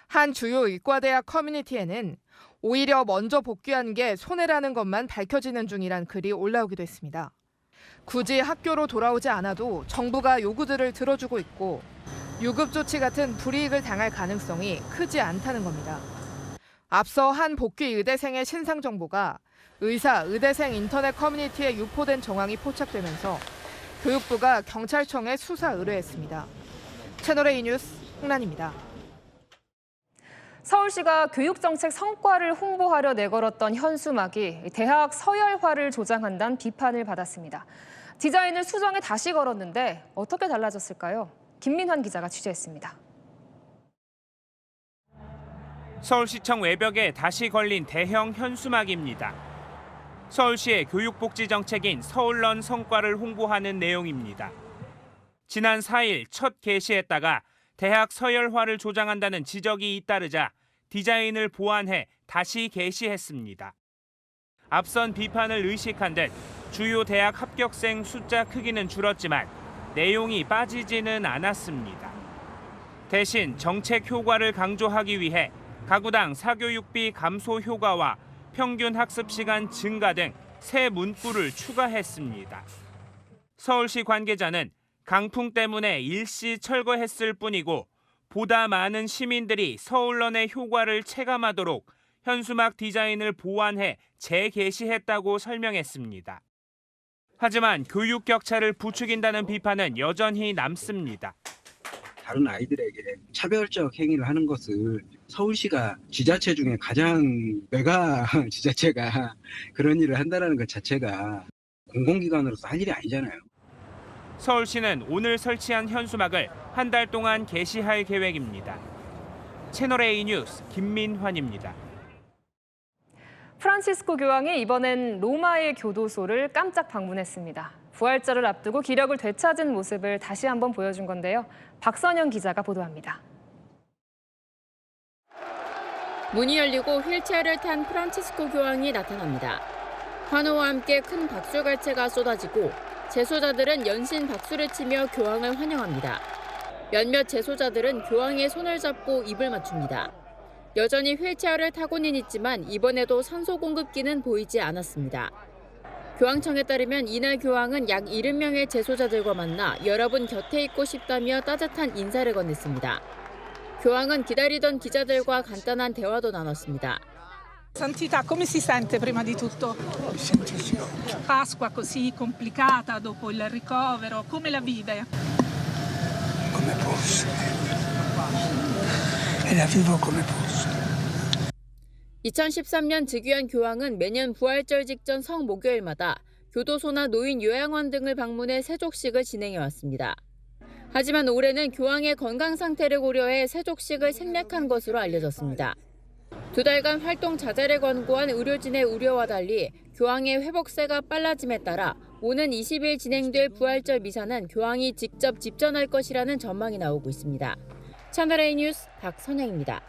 한 주요 의과대학 커뮤니티에는 오히려 먼저 복귀한 게 손해라는 것만 밝혀지는 중이란 글이 올라오기도 했습니다. 굳이 학교로 돌아오지 않아도 정부가 요구들을 들어주고 있고 유급 조치 같은 불이익을 당할 가능성이 크지 않다는 겁니다. 앞서 한 복귀 의대생의 신상 정보가 의사, 의대생 인터넷 커뮤니티에 유포된 정황이 포착되면서 교육부가 경찰청에 수사 의뢰했습니다. 채널A 뉴스 홍란입니다. 서울시가 교육정책 성과를 홍보하려 내걸었던 현수막이 대학 서열화를 조장한다는 비판을 받았습니다. 디자인을 수정해 다시 걸었는데 어떻게 달라졌을까요? 김민환 기자가 취재했습니다. 서울시청 외벽에 다시 걸린 대형 현수막입니다. 서울시의 교육복지 정책인 서울런 성과를 홍보하는 내용입니다. 지난 4일 첫 게시했다가 대학 서열화를 조장한다는 지적이 잇따르자 디자인을 보완해 다시 게시했습니다. 앞선 비판을 의식한 듯 주요 대학 합격생 숫자 크기는 줄었지만 내용이 빠지지는 않았습니다. 대신 정책 효과를 강조하기 위해 가구당 사교육비 감소 효과와 평균 학습 시간 증가 등 새 문구를 추가했습니다. 서울시 관계자는 강풍 때문에 일시 철거했을 뿐이고 보다 많은 시민들이 서울런의 효과를 체감하도록 현수막 디자인을 보완해 재게시했다고 설명했습니다. 하지만 교육 격차를 부추긴다는 비판은 여전히 남습니다. 다른 아이들에게 차별적 행위를 하는 것을 서울시가 지자체 중에 가장 메가 지자체가 그런 일을 한다는 것 자체가 공공기관으로서 할 일이 아니잖아요. 서울시는 오늘 설치한 현수막을 한 달 동안 게시할 계획입니다. 채널A 뉴스 김민환입니다. 프란치스코 교황이 이번엔 로마의 교도소를 깜짝 방문했습니다. 부활절을 앞두고 기력을 되찾은 모습을 다시 한번 보여준 건데요. 박선영 기자가 보도합니다. 문이 열리고 휠체어를 탄 프란치스코 교황이 나타납니다. 환호와 함께 큰 박수갈채가 쏟아지고 재소자들은 연신 박수를 치며 교황을 환영합니다. 몇몇 재소자들은 교황의 손을 잡고 입을 맞춥니다. 여전히 휠체어를 타고는 있지만 이번에도 산소 공급기는 보이지 않았습니다. 교황청에 따르면 이날 교황은 약 70명의 재소자들과 만나 여러분 곁에 있고 싶다며 따뜻한 인사를 건넸습니다. 교황은 기다리던 기자들과 간단한 대화도 나눴습니다. Santità, come si sente prima di tutto? Pasqua così complicata dopo il ricovero, come la vive? Come posso. E la vivo come posso. 2013년 즉위한 교황은 매년 부활절 직전 성목요일마다 교도소나 노인 요양원 등을 방문해 세족식을 진행해왔습니다. 하지만 올해는 교황의 건강 상태를 고려해 세족식을 생략한 것으로 알려졌습니다. 2달간 활동 자제를 권고한 의료진의 우려와 달리 교황의 회복세가 빨라짐에 따라 오는 20일 진행될 부활절 미사는 교황이 직접 집전할 것이라는 전망이 나오고 있습니다. 채널A 뉴스 박선영입니다.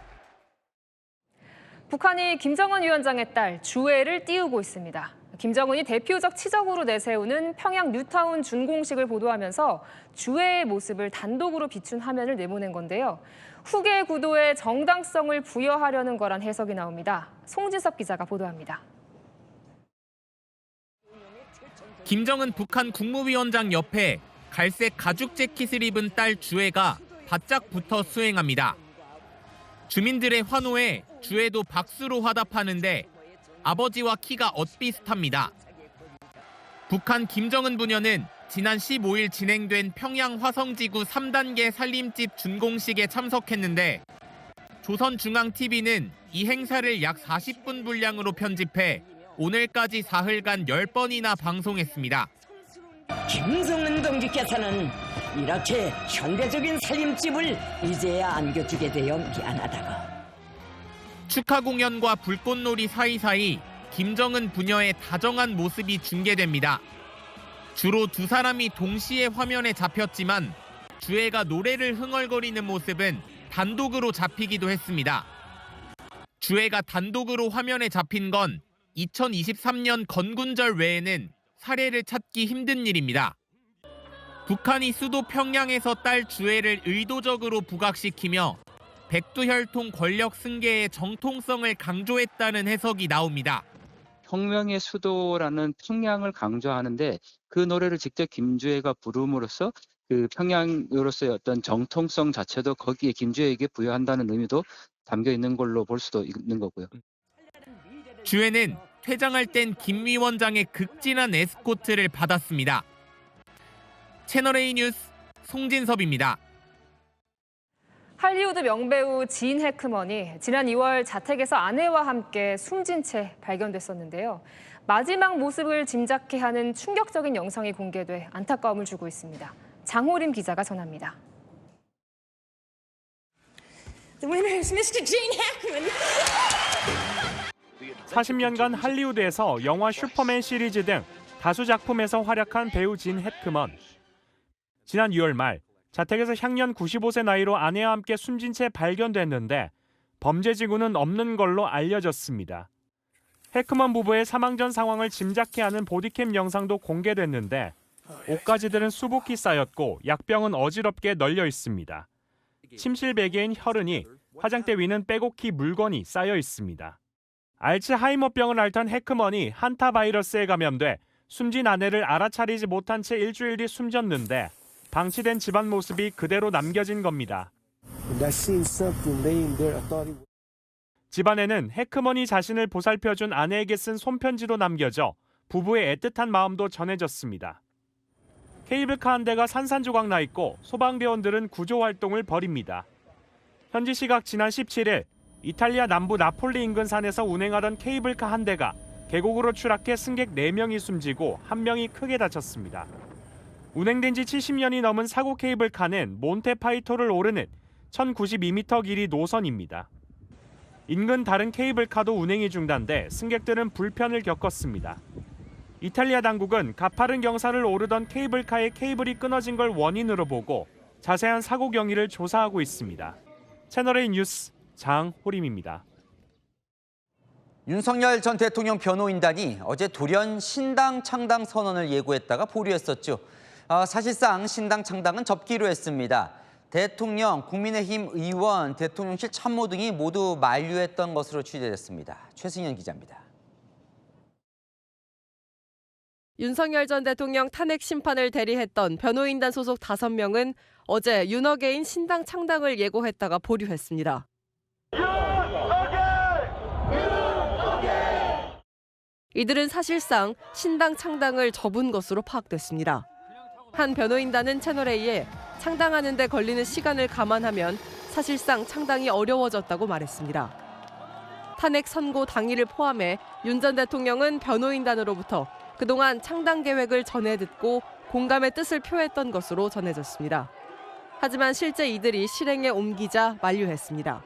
북한이 김정은 위원장의 딸 주애를 띄우고 있습니다. 김정은이 대표적 치적으로 내세우는 평양 뉴타운 준공식을 보도하면서 주애의 모습을 단독으로 비춘 화면을 내보낸 건데요. 후계 구도에 정당성을 부여하려는 거란 해석이 나옵니다. 송지섭 기자가 보도합니다. 김정은 북한 국무위원장 옆에 갈색 가죽 재킷을 입은 딸 주애가 바짝 붙어 수행합니다. 주민들의 환호에 주애도 박수로 화답하는데 아버지와 키가 엇비슷합니다. 북한 김정은 부녀는 지난 15일 진행된 평양 화성지구 3단계 살림집 준공식에 참석했는데 조선중앙TV는 이 행사를 약 40분 분량으로 편집해 오늘까지 사흘간 10번이나 방송했습니다. 김정은 동지께서는 이렇게 현대적인 살림집을 이제야 안겨주게 되어 미안하다고. 축하 공연과 불꽃놀이 사이사이 김정은 부녀의 다정한 모습이 중계됩니다. 주로 두 사람이 동시에 화면에 잡혔지만 주애가 노래를 흥얼거리는 모습은 단독으로 잡히기도 했습니다. 주애가 단독으로 화면에 잡힌 건 2023년 건군절 외에는 사례를 찾기 힘든 일입니다. 북한이 수도 평양에서 딸 주애를 의도적으로 부각시키며 백두혈통 권력 승계의 정통성을 강조했다는 해석이 나옵니다. 혁명의 수도라는 평양을 강조하는데 그 노래를 직접 김주애가 부름으로써 그 평양으로서의 어떤 정통성 자체도 거기에 김주애에게 부여한다는 의미도 담겨 있는 걸로 볼 수도 있는 거고요. 주애는 퇴장할 땐 김 위원장의 극진한 에스코트를 받았습니다. 채널A 뉴스 송진섭입니다. 할리우드 명배우 진 해크먼이 지난 2월 자택에서 아내와 함께 숨진 채 발견됐었는데요. 마지막 모습을 짐작케 하는 충격적인 영상이 공개돼 안타까움을 주고 있습니다. 장호림 기자가 전합니다. The winner is Mr. Gene Hackman. 40년간 할리우드에서 영화 슈퍼맨 시리즈 등 다수 작품에서 활약한 배우 진 해크먼. 지난 6월 말 자택에서 향년 95세 나이로 아내와 함께 숨진 채 발견됐는데 범죄 지구는 없는 걸로 알려졌습니다. 해크먼 부부의 사망 전 상황을 짐작케 하는 보디캠 영상도 공개됐는데 옷가지들은 수북히 쌓였고 약병은 어지럽게 널려 있습니다. 침실 베개인 혈흔이 화장대 위는 빼곡히 물건이 쌓여 있습니다. 알츠하이머병을 앓던 해크먼이 한타 바이러스에 감염돼 숨진 아내를 알아차리지 못한 채 일주일 뒤 숨졌는데 방치된 집안 모습이 그대로 남겨진 겁니다. 집안에는 해크먼이 자신을 보살펴준 아내에게 쓴 손편지도 남겨져 부부의 애틋한 마음도 전해졌습니다. 케이블카 한 대가 산산조각 나 있고 소방대원들은 구조 활동을 벌입니다. 현지 시각 지난 17일 이탈리아 남부 나폴리 인근 산에서 운행하던 케이블카 한 대가 계곡으로 추락해 승객 4명이 숨지고 1명이 크게 다쳤습니다. 운행된 지 70년이 넘은 사고 케이블카는 몬테파이토를 오르는 1092m 길이 노선입니다. 인근 다른 케이블카도 운행이 중단돼 승객들은 불편을 겪었습니다. 이탈리아 당국은 가파른 경사를 오르던 케이블카의 케이블이 끊어진 걸 원인으로 보고 자세한 사고 경위를 조사하고 있습니다. 채널A 뉴스 장호림입니다. 윤석열 전 대통령 변호인단이 어제 돌연 신당 창당 선언을 예고했다가 보류했었죠. 사실상 신당 창당은 접기로 했습니다. 대통령, 국민의힘 의원, 대통령실 참모 등이 모두 만류했던 것으로 취재됐습니다. 최승현 기자입니다. 윤석열 전 대통령 탄핵 심판을 대리했던 변호인단 소속 5명은 어제 윤어게인 신당 창당을 예고했다가 보류했습니다. 이들은 사실상 신당 창당을 접은 것으로 파악됐습니다. 한 변호인단은 채널A에 창당하는 데 걸리는 시간을 감안하면 사실상 창당이 어려워졌다고 말했습니다. 탄핵 선고 당일을 포함해 윤 전 대통령은 변호인단으로부터 그동안 창당 계획을 전해 듣고 공감의 뜻을 표했던 것으로 전해졌습니다. 하지만 실제 이들이 실행에 옮기자 만류했습니다.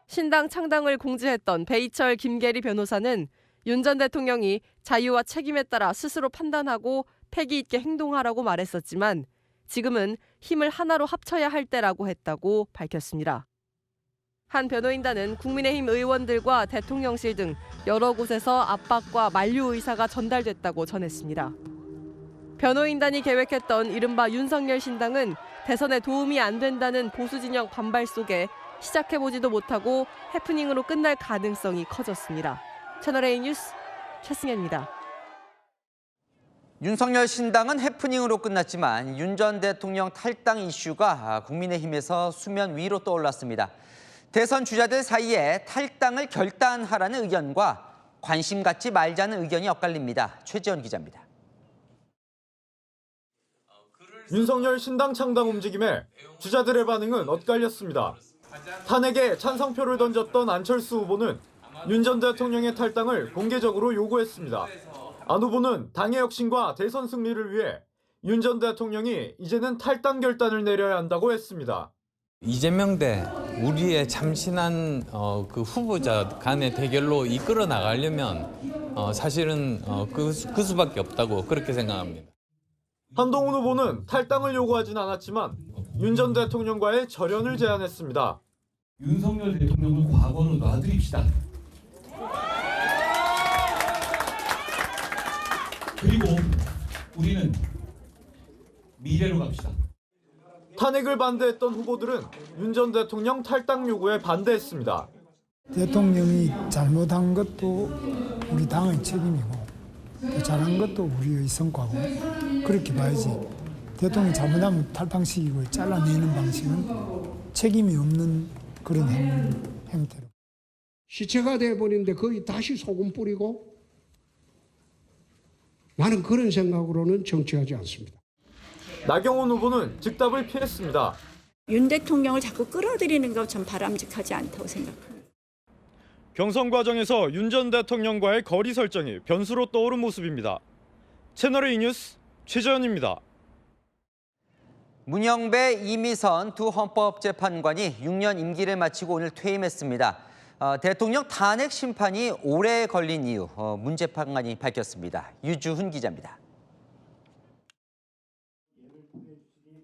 신당 창당을 공지했던 배이철 김계리 변호사는 윤 전 대통령이 자유와 책임에 따라 스스로 판단하고 패기 있게 행동하라고 말했었지만 지금은 힘을 하나로 합쳐야 할 때라고 했다고 밝혔습니다. 한 변호인단은 국민의힘 의원들과 대통령실 등 여러 곳에서 압박과 만류 의사가 전달됐다고 전했습니다. 변호인단이 계획했던 이른바 윤석열 신당은 대선에 도움이 안 된다는 보수 진영 반발 속에 시작해보지도 못하고 해프닝으로 끝날 가능성이 커졌습니다. 채널A 뉴스 최승현입니다. 윤석열 신당은 해프닝으로 끝났지만 윤 전 대통령 탈당 이슈가 국민의힘에서 수면 위로 떠올랐습니다. 대선 주자들 사이에 탈당을 결단하라는 의견과 관심 갖지 말자는 의견이 엇갈립니다. 최지원 기자입니다. 윤석열 신당 창당 움직임에 주자들의 반응은 엇갈렸습니다. 탄핵에 찬성표를 던졌던 안철수 후보는 윤 전 대통령의 탈당을 공개적으로 요구했습니다. 안 후보는 당의 혁신과 대선 승리를 위해 윤 전 대통령이 이제는 탈당 결단을 내려야 한다고 했습니다. 이재명 대 우리의 참신한 그 후보자 간의 대결로 이끌어 나가려면 사실은 그 수밖에 없다고 그렇게 생각합니다. 한동훈 후보는 탈당을 요구하진 않았지만 윤 전 대통령과의 절연을 제안했습니다. 윤석열 대통령을 과거로 놔드립시다. 그리고 우리는 미래로 갑시다. 탄핵을 반대했던 후보들은 윤 전 대통령 탈당 요구에 반대했습니다. 대통령이 잘못한 것도 우리 당의 책임이고 또 잘한 것도 우리의 성과고 그렇게 봐야지. 대통령이 잘못하면 탈당시키고 잘라내는 방식은 책임이 없는 그런 행태로. 시체가 돼버리는데 거기 다시 소금 뿌리고 나는 그런 생각으로는 정치하지 않습니다. 나경원 후보는 즉답을 피했습니다. 윤 대통령을 자꾸 끌어들이는 거 참 바람직하지 않다고 생각합니다. 경선 과정에서 윤 전 대통령과의 거리 설정이 변수로 떠오른 모습입니다. 채널A 뉴스 최재현입니다. 문영배, 이미선 두 헌법재판관이 6년 임기를 마치고 오늘 퇴임했습니다. 대통령 탄핵 심판이 오래 걸린 이유 문 재판관이 밝혔습니다. 유주훈 기자입니다.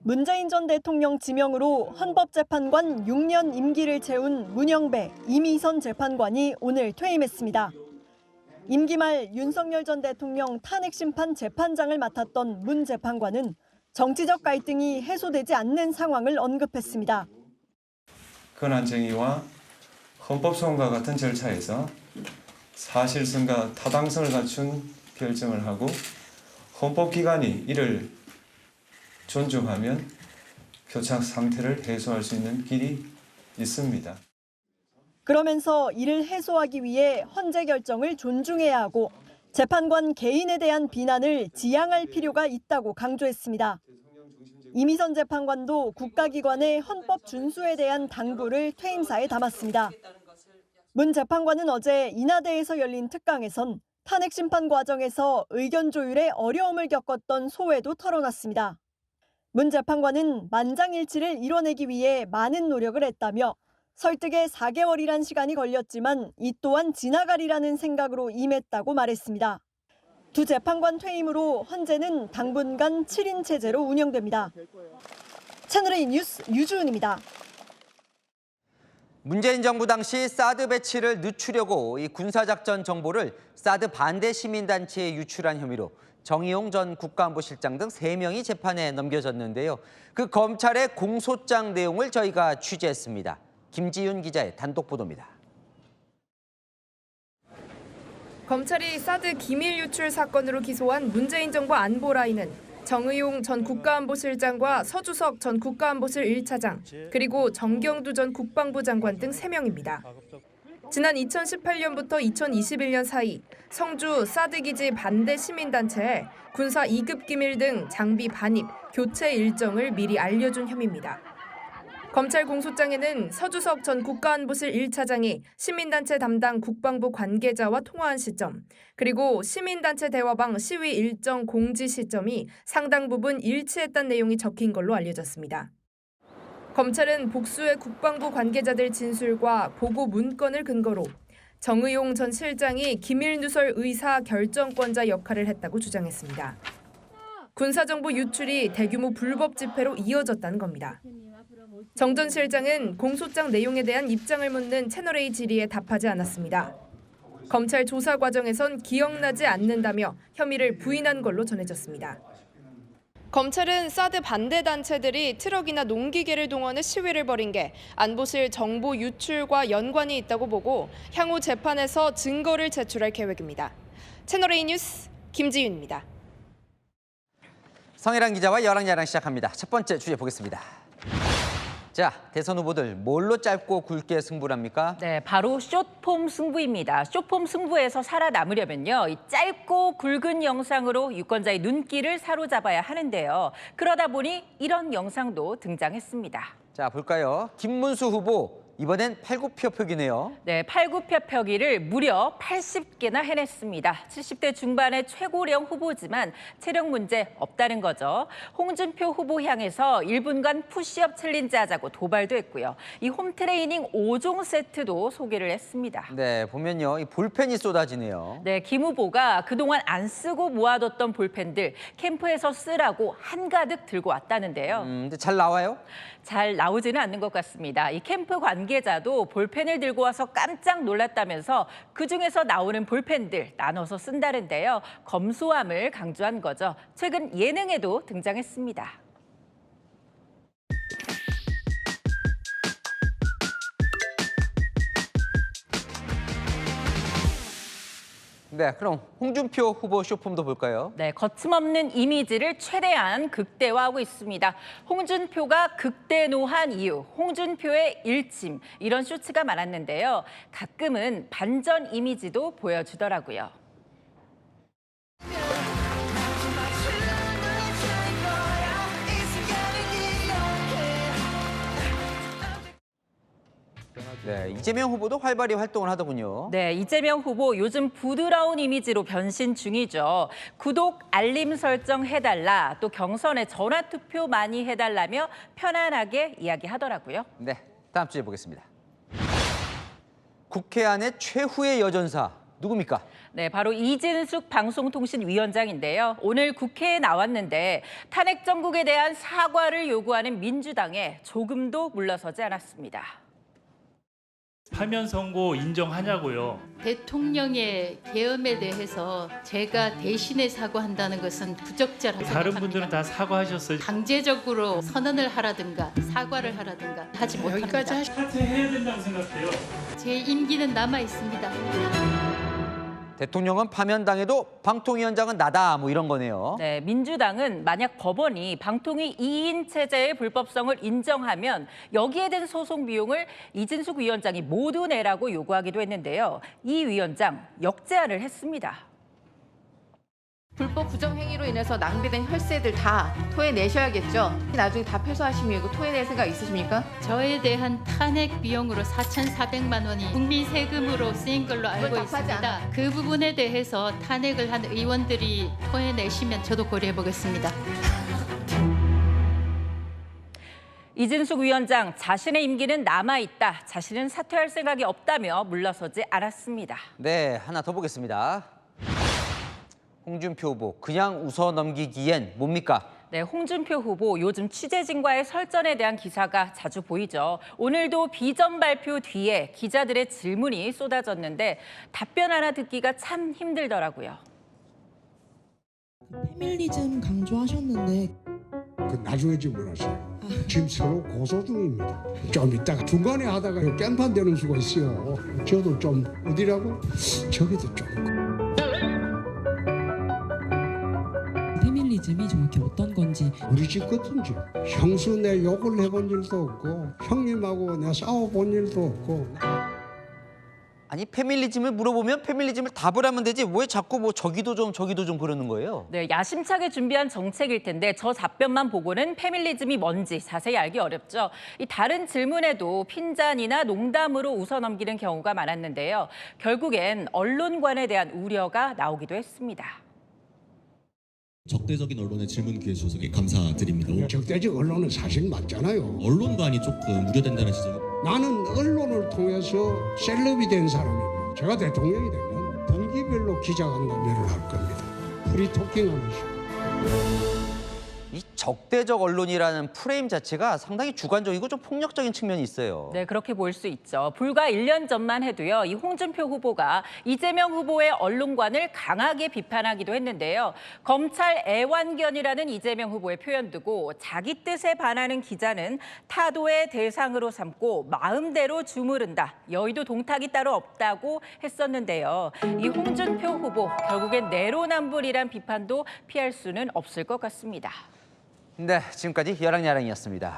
문재인 전 대통령 지명으로 헌법재판관 6년 임기를 채운 문영배, 이미선 재판관이 오늘 퇴임했습니다. 임기 말 윤석열 전 대통령 탄핵심판 재판장을 맡았던 문 재판관은 정치적 갈등이 해소되지 않는 상황을 언급했습니다. 권한쟁의와 헌법소원과 같은 절차에서 사실성과 타당성을 갖춘 결정을 하고 헌법기관이 이를 존중하면 교착 상태를 해소할 수 있는 길이 있습니다. 그러면서 이를 해소하기 위해 헌재 결정을 존중해야 하고 재판관 개인에 대한 비난을 지양할 필요가 있다고 강조했습니다. 이미선 재판관도 국가기관의 헌법 준수에 대한 당부를 퇴임사에 담았습니다. 문 재판관은 어제 인하대에서 열린 특강에선 탄핵 심판 과정에서 의견 조율에 어려움을 겪었던 소회도 털어놨습니다. 문 재판관은 만장일치를 이뤄내기 위해 많은 노력을 했다며 설득에 4개월이란 시간이 걸렸지만 이 또한 지나가리라는 생각으로 임했다고 말했습니다. 두 재판관 퇴임으로 헌재는 당분간 7인 체제로 운영됩니다. 채널A 뉴스 유주은입니다. 문재인 정부 당시 사드 배치를 늦추려고 이 군사작전 정보를 사드 반대 시민단체에 유출한 혐의로 정의용 전 국가안보실장 등 3명이 재판에 넘겨졌는데요. 그 검찰의 공소장 내용을 저희가 취재했습니다. 김지윤 기자의 단독 보도입니다. 검찰이 사드 기밀 유출 사건으로 기소한 문재인 정부 안보라인은 정의용 전 국가안보실장과 서주석 전 국가안보실 1차장, 그리고 정경두 전 국방부 장관 등 3명입니다. 지난 2018년부터 2021년 사이 성주 사드 기지 반대 시민단체에 군사 2급 기밀 등 장비 반입, 교체 일정을 미리 알려준 혐의입니다. 검찰 공소장에는 서주석 전 국가안보실 1차장이 시민단체 담당 국방부 관계자와 통화한 시점, 그리고 시민단체 대화방 시위 일정 공지 시점이 상당 부분 일치했다는 내용이 적힌 걸로 알려졌습니다. 검찰은 복수의 국방부 관계자들 진술과 보고 문건을 근거로 정의용 전 실장이 기밀 누설 의사 결정권자 역할을 했다고 주장했습니다. 군사정보 유출이 대규모 불법 집회로 이어졌다는 겁니다. 정 전 실장은 공소장 내용에 대한 입장을 묻는 채널A 질의에 답하지 않았습니다. 검찰 조사 과정에선 기억나지 않는다며 혐의를 부인한 걸로 전해졌습니다. 검찰은 사드 반대 단체들이 트럭이나 농기계를 동원해 시위를 벌인 게 안보실 정보 유출과 연관이 있다고 보고 향후 재판에서 증거를 제출할 계획입니다. 채널A 뉴스 김지윤입니다. 성혜란 기자와 여랑야랑 시작합니다. 첫 번째 주제 보겠습니다. 자, 대선 후보들 뭘로 짧고 굵게 승부를 합니까? 네, 바로 숏폼 승부입니다. 숏폼 승부에서 살아남으려면요, 이 짧고 굵은 영상으로 유권자의 눈길을 사로잡아야 하는데요. 그러다 보니 이런 영상도 등장했습니다. 자, 볼까요? 김문수 후보, 이번엔 팔굽혀펴기네요. 네, 팔굽혀펴기를 무려 80개나 해냈습니다. 70대 중반의 최고령 후보지만 체력 문제 없다는 거죠. 홍준표 후보 향해서 1분간 푸시업 챌린지 하자고 도발도 했고요. 이 홈트레이닝 5종 세트도 소개를 했습니다. 네, 보면요, 이 볼펜이 쏟아지네요. 네, 김 후보가 그동안 안 쓰고 모아뒀던 볼펜들 캠프에서 쓰라고 한가득 들고 왔다는데요. 근데 잘 나와요? 잘 나오지는 않는 것 같습니다. 이 캠프 관계 관계자도 볼펜을 들고 와서 깜짝 놀랐다면서 그중에서 나오는 볼펜들 나눠서 쓴다는데요. 검소함을 강조한 거죠. 최근 예능에도 등장했습니다. 네, 그럼 홍준표 후보 쇼폼도 볼까요? 네, 거침없는 이미지를 최대한 극대화하고 있습니다. 홍준표가 극대노한 이유, 홍준표의 일침, 이런 쇼츠가 많았는데요. 가끔은 반전 이미지도 보여주더라고요. 네, 이재명 후보도 활발히 활동을 하더군요. 네, 이재명 후보 요즘 부드러운 이미지로 변신 중이죠. 구독, 알림 설정 해달라, 또 경선에 전화투표 많이 해달라며 편안하게 이야기하더라고요. 네, 다음 주에 보겠습니다. 국회 안의 최후의 여전사, 누굽니까? 네, 바로 이진숙 방송통신위원장인데요. 오늘 국회에 나왔는데 탄핵 정국에 대한 사과를 요구하는 민주당에 조금도 물러서지 않았습니다. 파면 선고 인정하냐고요. 대통령의 계엄에 대해서 제가 대신에 사과한다는 것은 부적절하다고 생각합니다. 다른 분들은 다 사과하셨어요. 강제적으로 선언을 하라든가 사과를 하라든가 하지 못합니다. 사퇴해야 된다고 생각해요. 제 임기는 남아 있습니다. 대통령은 파면당해도 방통위원장은 나다, 뭐 이런 거네요. 네, 민주당은 만약 법원이 방통위 2인 체제의 불법성을 인정하면 여기에 든 소송 비용을 이진숙 위원장이 모두 내라고 요구하기도 했는데요. 이 위원장 역제안을 했습니다. 불법 부정행위로 인해서 낭비된 혈세들 다 토해내셔야겠죠. 나중에 다 패소하시면 이거 토해낼 생각 있으십니까? 저에 대한 탄핵 비용으로 4,400만 원이 국민 세금으로 쓰인 걸로 알고 있습니다. 그 부분에 대해서 탄핵을 한 의원들이 토해내시면 저도 고려해 보겠습니다. 이진숙 위원장 자신의 임기는 남아있다. 자신은 사퇴할 생각이 없다며 물러서지 않았습니다. 네, 하나 더 보겠습니다. 홍준표 후보 그냥 웃어 넘기기엔 뭡니까? 네, 홍준표 후보 요즘 취재진과의 설전에 대한 기사가 자주 보이죠. 오늘도 비전 발표 뒤에 기자들의 질문이 쏟아졌는데 답변 하나 듣기가 참 힘들더라고요. 페밀리즘 강조하셨는데 그 나중에 질문하세요. 지금 서로 고소 중입니다. 좀 이따가 중간에 하다가 깽판 되는 수가 있어요. 저도 좀 어디라고? 저기도 좀. 페밀리즘이 정확히 어떤 건지. 우리 집 같은지 형수 내 욕을 해본 일도 없고 형님하고 내가 싸워본 일도 없고. 아니 페밀리즘을 물어보면 페밀리즘을 답을 하면 되지 왜 자꾸 뭐 저기도 좀 그러는 거예요? 네, 야심차게 준비한 정책일 텐데 저 답변만 보고는 페밀리즘이 뭔지 자세히 알기 어렵죠. 이 다른 질문에도 핀잔이나 농담으로 웃어넘기는 경우가 많았는데요. 결국엔 언론관에 대한 우려가 나오기도 했습니다. 적대적인 언론에 질문 기회 주셔서 감사드립니다. 적대적 언론은 사실 맞잖아요. 언론관이 조금 우려된다는 지적이. 나는 언론을 통해서 셀럽이 된 사람입니다. 제가 대통령이 되면 분기별로 기자간담회를 할 겁니다. 프리토킹하면서. 이 적대적 언론이라는 프레임 자체가 상당히 주관적이고 좀 폭력적인 측면이 있어요. 네, 그렇게 보일 수 있죠. 불과 1년 전만 해도요. 이 홍준표 후보가 이재명 후보의 언론관을 강하게 비판하기도 했는데요. 검찰 애완견이라는 이재명 후보의 표현 두고 자기 뜻에 반하는 기자는 타도의 대상으로 삼고 마음대로 주무른다. 여의도 동탁이 따로 없다고 했었는데요. 이 홍준표 후보 결국엔 내로남불이란 비판도 피할 수는 없을 것 같습니다. 네, 지금까지 여랑야랑이었습니다.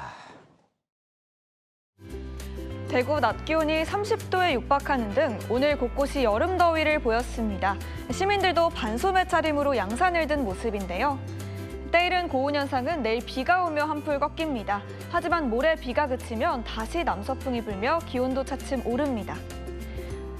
대구 낮 기온이 30도에 육박하는 등 오늘 곳곳이 여름 더위를 보였습니다. 시민들도 반소매 차림으로 양산을 든 모습인데요. 때이른 고온 현상은 내일 비가 오며 한풀 꺾입니다. 하지만 모레 비가 그치면 다시 남서풍이 불며 기온도 차츰 오릅니다.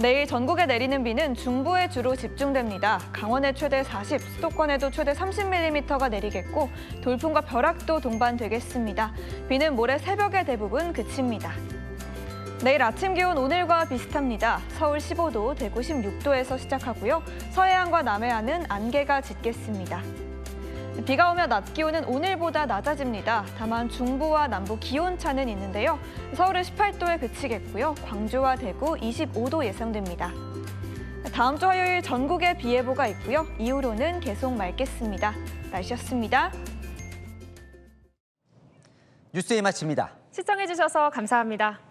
내일 전국에 내리는 비는 중부에 주로 집중됩니다. 강원에 최대 40, 수도권에도 최대 30mm가 내리겠고 돌풍과 벼락도 동반되겠습니다. 비는 모레 새벽에 대부분 그칩니다. 내일 아침 기온 오늘과 비슷합니다. 서울 15도, 대구 16도에서 시작하고요. 서해안과 남해안은 안개가 짙겠습니다. 비가 오며 낮 기온은 오늘보다 낮아집니다. 다만 중부와 남부 기온차는 있는데요. 서울은 18도에 그치겠고요. 광주와 대구 25도 예상됩니다. 다음 주 화요일 전국에 비 예보가 있고요. 이후로는 계속 맑겠습니다. 날씨였습니다. 뉴스에 마칩니다. 시청해주셔서 감사합니다.